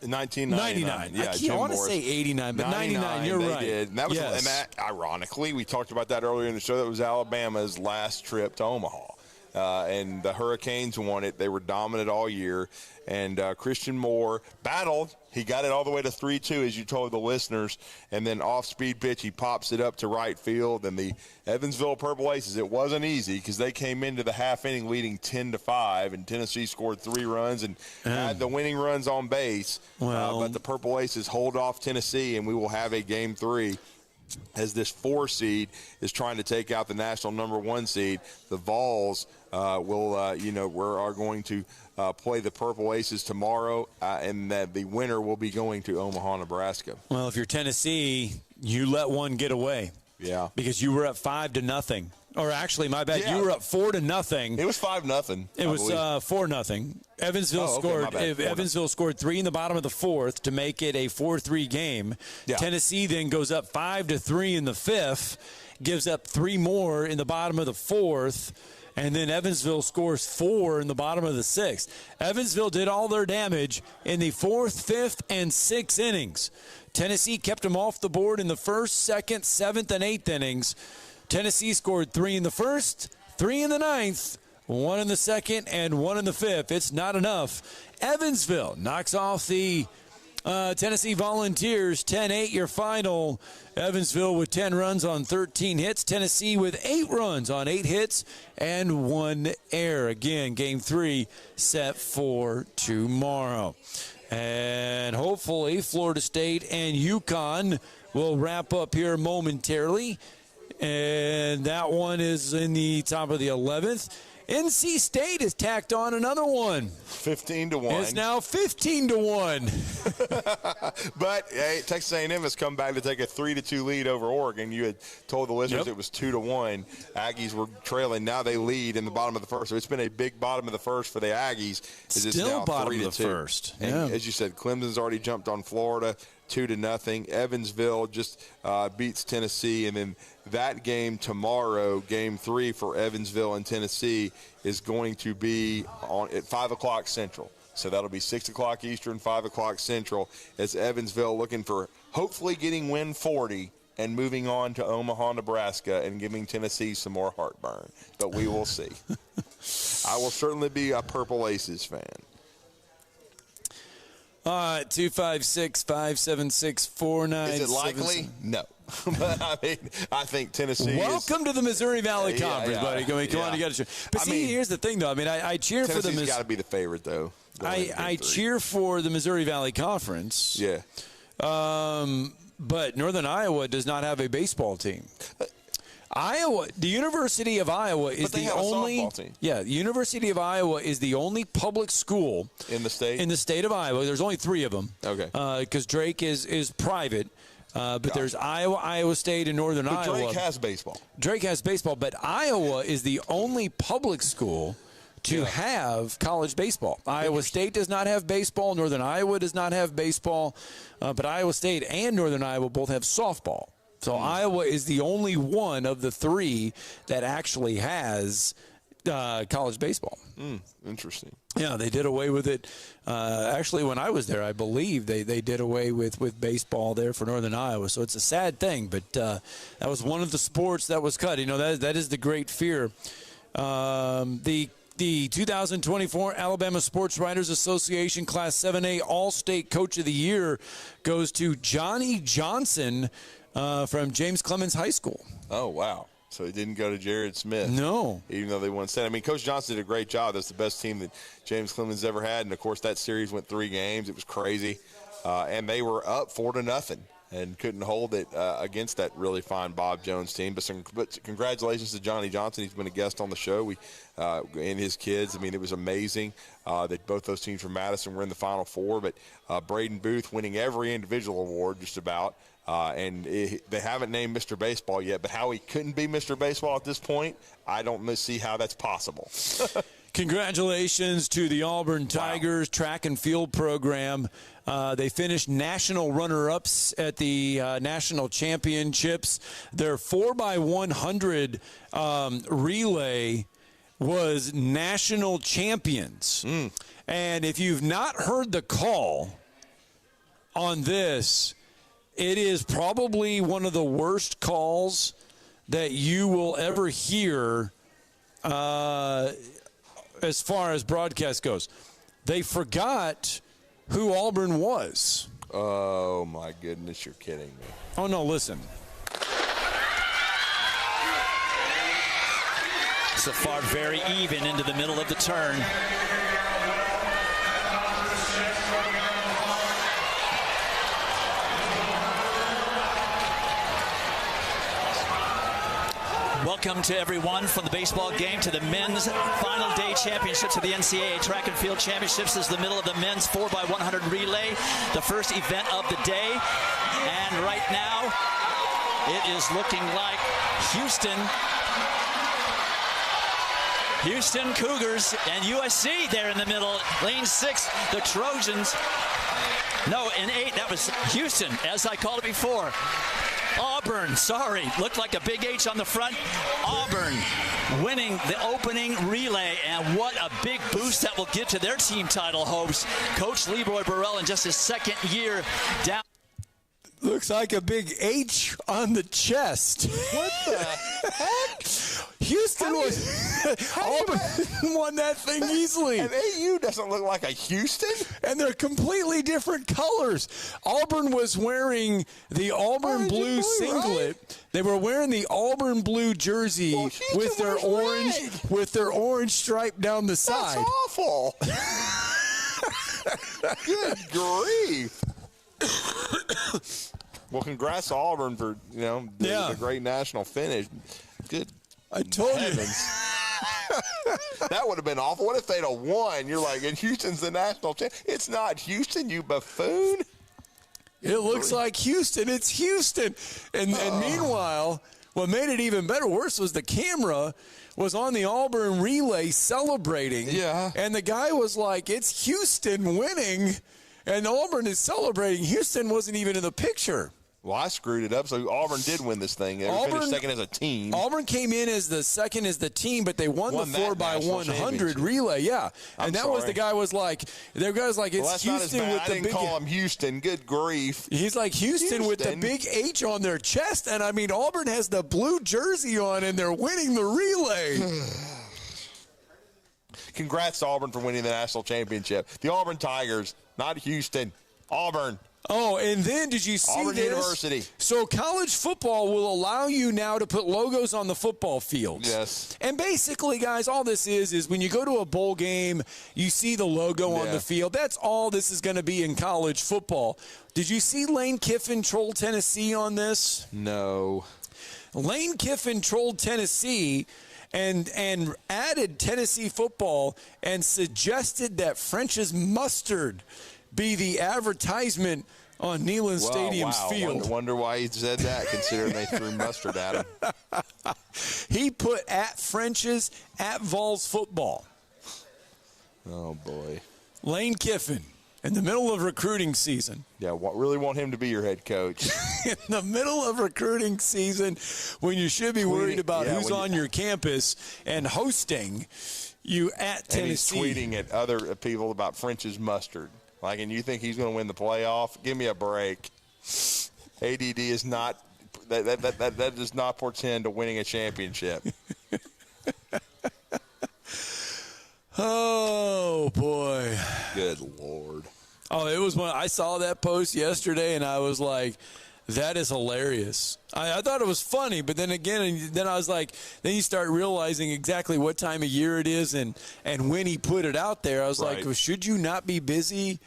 1999. Yeah, I want to say 89, but 99, you're right. Did. And that was, and that, ironically, we talked about that earlier in the show. That was Alabama's last trip to Omaha. And the Hurricanes won it. They were dominant all year. And Christian Moore battled. He got it all the way to 3-2, as you told the listeners. And then off-speed pitch, he pops it up to right field. And the Evansville Purple Aces, it wasn't easy because they came into the half inning leading 10-5, and Tennessee scored 3 runs and had the winning runs on base. But the Purple Aces hold off Tennessee, and we will have a Game 3. As this 4 seed is trying to take out the national #1 seed, the Vols are going to play the Purple Aces tomorrow, and that the winner will be going to Omaha, Nebraska. Well, if you're Tennessee, you let one get away. Yeah. Because you were up 5-0. Or actually, my bad, you were up 4-0. It was 5-0. It was 4-0. Evansville scored 3 in the bottom of the 4th to make it a 4-3 game. Yeah. Tennessee then goes up 5-3 in the 5th, gives up 3 more in the bottom of the 4th, and then Evansville scores 4 in the bottom of the 6th. Evansville did all their damage in the 4th, 5th, and 6th innings. Tennessee kept them off the board in the 1st, 2nd, 7th, and 8th innings. Tennessee scored 3 in the 1st, 3 in the 9th, 1 in the 2nd, and 1 in the 5th. It's not enough. Evansville knocks off the Tennessee Volunteers, 10-8 your final. Evansville with 10 runs on 13 hits. Tennessee with 8 runs on 8 hits and 1 error. Again, Game 3 set for tomorrow. And hopefully Florida State and UConn will wrap up here momentarily. And that one is in the top of the 11th. NC State has tacked on another one. 15-1. It's now 15-1. But hey, Texas A&M has come back to take a 3-2 lead over Oregon. You had told the listeners it was 2-1. Aggies were trailing. Now they lead in the bottom of the first. So it's been a big bottom of the first for the Aggies. Still bottom of the first. And as you said, Clemson's already jumped on Florida 2-0. Evansville just beats Tennessee, and then that game tomorrow, Game 3 for Evansville and Tennessee, is going to be on at 5 o'clock Central. So that'll be 6 o'clock Eastern, 5 o'clock Central, as Evansville looking for hopefully getting win 40 and moving on to Omaha, Nebraska, and giving Tennessee some more heartburn. But we will see. I will certainly be a Purple Aces fan. 256-576-4977. Is it likely? No. But I think Tennessee. Welcome to the Missouri Valley Conference, buddy. Come on, you got to. But here's the thing, though. I mean, I cheer for the. Tennessee's got to be the favorite, though. I cheer for the Missouri Valley Conference. Yeah. But Northern Iowa does not have a baseball team. The University of Iowa is the only. Yeah, the University of Iowa is the only public school in the state. In the state of Iowa, there's only 3 of them. Okay. Because Drake is private. But there's Iowa State, and Northern Iowa. Drake has baseball. Drake has baseball, but Iowa is the only public school to have college baseball. Iowa State does not have baseball. Northern Iowa does not have baseball. But Iowa State and Northern Iowa both have softball. So Iowa is the only one of the 3 that actually has college baseball. Interesting. Yeah, they did away with it. Actually, when I was there, I believe they did away with baseball there for Northern Iowa. So it's a sad thing, but that was one of the sports that was cut. You know, that is the great fear. The 2024 Alabama Sports Writers Association Class 7A All-State Coach of the Year goes to Johnny Johnson from James Clemens High School. Oh, wow. So he didn't go to Jared Smith. No. Even though they won state. I mean, Coach Johnson did a great job. That's the best team that James Clemens ever had. And, of course, that series went 3 games. It was crazy. And they were up 4-0 and couldn't hold it against that really fine Bob Jones team. But congratulations to Johnny Johnson. He's been a guest on the show. And his kids. I mean, it was amazing that both those teams from Madison were in the Final Four. But Braden Booth winning every individual award just about. And they haven't named Mr. Baseball yet, but how he couldn't be Mr. Baseball at this point, I don't see how that's possible. Congratulations to the Auburn Tigers track and field program. They finished national runner-ups at the national championships. Their 4x100 relay was national champions. And if you've not heard the call on this, it is probably one of the worst calls that you will ever hear as far as broadcast goes. They forgot who Auburn was. Oh, my goodness, you're kidding me. Oh, no, listen. So far, very even into the middle of the turn. Welcome to everyone from the baseball game to the men's final day championships of the NCAA Track and Field Championships. This is the middle of the men's 4x100 relay, the first event of the day. And right now, it is looking like Houston Cougars and USC there in the middle. Lane 6, the Trojans. No, in 8, that was Houston, as I called it before. Auburn, looked like a big H on the front. Auburn winning the opening relay, and what a big boost that will give to their team title hopes. Coach Leroy Burrell in just his 2nd year down. Looks like a big H on the chest. What the heck? Houston Auburn won that thing easily. And AU doesn't look like a Houston? And they're completely different colors. Auburn was wearing the Auburn blue singlet. Right? They were wearing the Auburn blue jersey with their orange stripe down the side. That's awful. Good grief. Well, congrats to Auburn for the great national finish. Good. I told you. That would have been awful. What if they'd have won? You're like, and Houston's the national champ. It's not Houston, you buffoon. It looks like Houston. It's Houston. And meanwhile, what made it even better, worse, was the camera was on the Auburn relay celebrating. Yeah. And the guy was like, it's Houston winning. And Auburn is celebrating. Houston wasn't even in the picture. Well, I screwed it up, so Auburn did win this thing. They finished second as a team. Auburn came in as the second as the team, but they won the 4x100 relay. Yeah, and was the guy was like, the guy was like, it's that's Houston not as bad. with the I didn't big. Call him Houston. Good grief. He's like Houston with the big H on their chest, and I mean Auburn has the blue jersey on, and they're winning the relay. Congrats to Auburn for winning the national championship. The Auburn Tigers, not Houston. Auburn. Oh, and then did you see Auburn this? University. So college football will allow you now to put logos on the football fields. Yes. And basically, guys, all this is when you go to a bowl game, you see the logo on the field. That's all this is going to be in college football. Did you see Lane Kiffin troll Tennessee on this? No. Lane Kiffin trolled Tennessee and added Tennessee football and suggested that French's mustard be the advertisement on Neyland Stadium's field. Wonder why he said that, considering they threw mustard at him. He put at French's, at Vols football. Oh, boy. Lane Kiffin, in the middle of recruiting season. Yeah, really want him to be your head coach. In the middle of recruiting season, when you should be worried about who's on your campus and hosting, you at Tennessee. And he's tweeting at other people about French's mustard. Like, and you think he's going to win the playoff? Give me a break. ADD is not that does not portend to winning a championship. Oh boy! Good Lord! Oh, it was when I saw that post yesterday, and I was like, "That is hilarious." I thought it was funny, but then again, then I was like, then you start realizing exactly what time of year it is, and when he put it out there, I was like, well, should you not be busy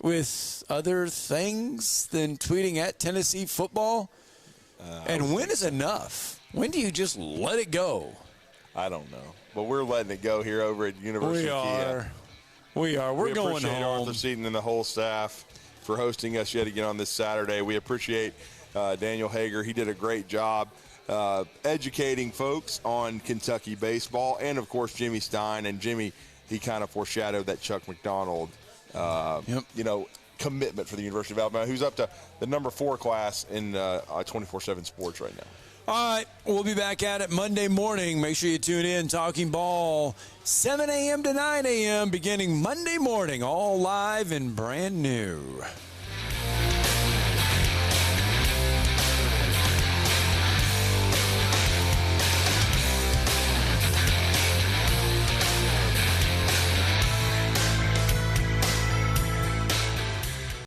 with other things than tweeting at Tennessee football? And when is enough? When do you just let it go? I don't know, but we're letting it go here over at University of Kia. We are. We're going home. We appreciate Arthur Seaton and the whole staff for hosting us yet again on this Saturday. We appreciate Daniel Hager. He did a great job educating folks on Kentucky baseball, and of course Jimmy Stein. And Jimmy, he kind of foreshadowed that Chuck McDonald, commitment for the University of Alabama, who's up to the number 4 class in 24/7 Sports right now. All right, we'll be back at it Monday morning. Make sure you tune in. Talking Ball, 7 a.m. to 9 a.m. beginning Monday morning, all live and brand new.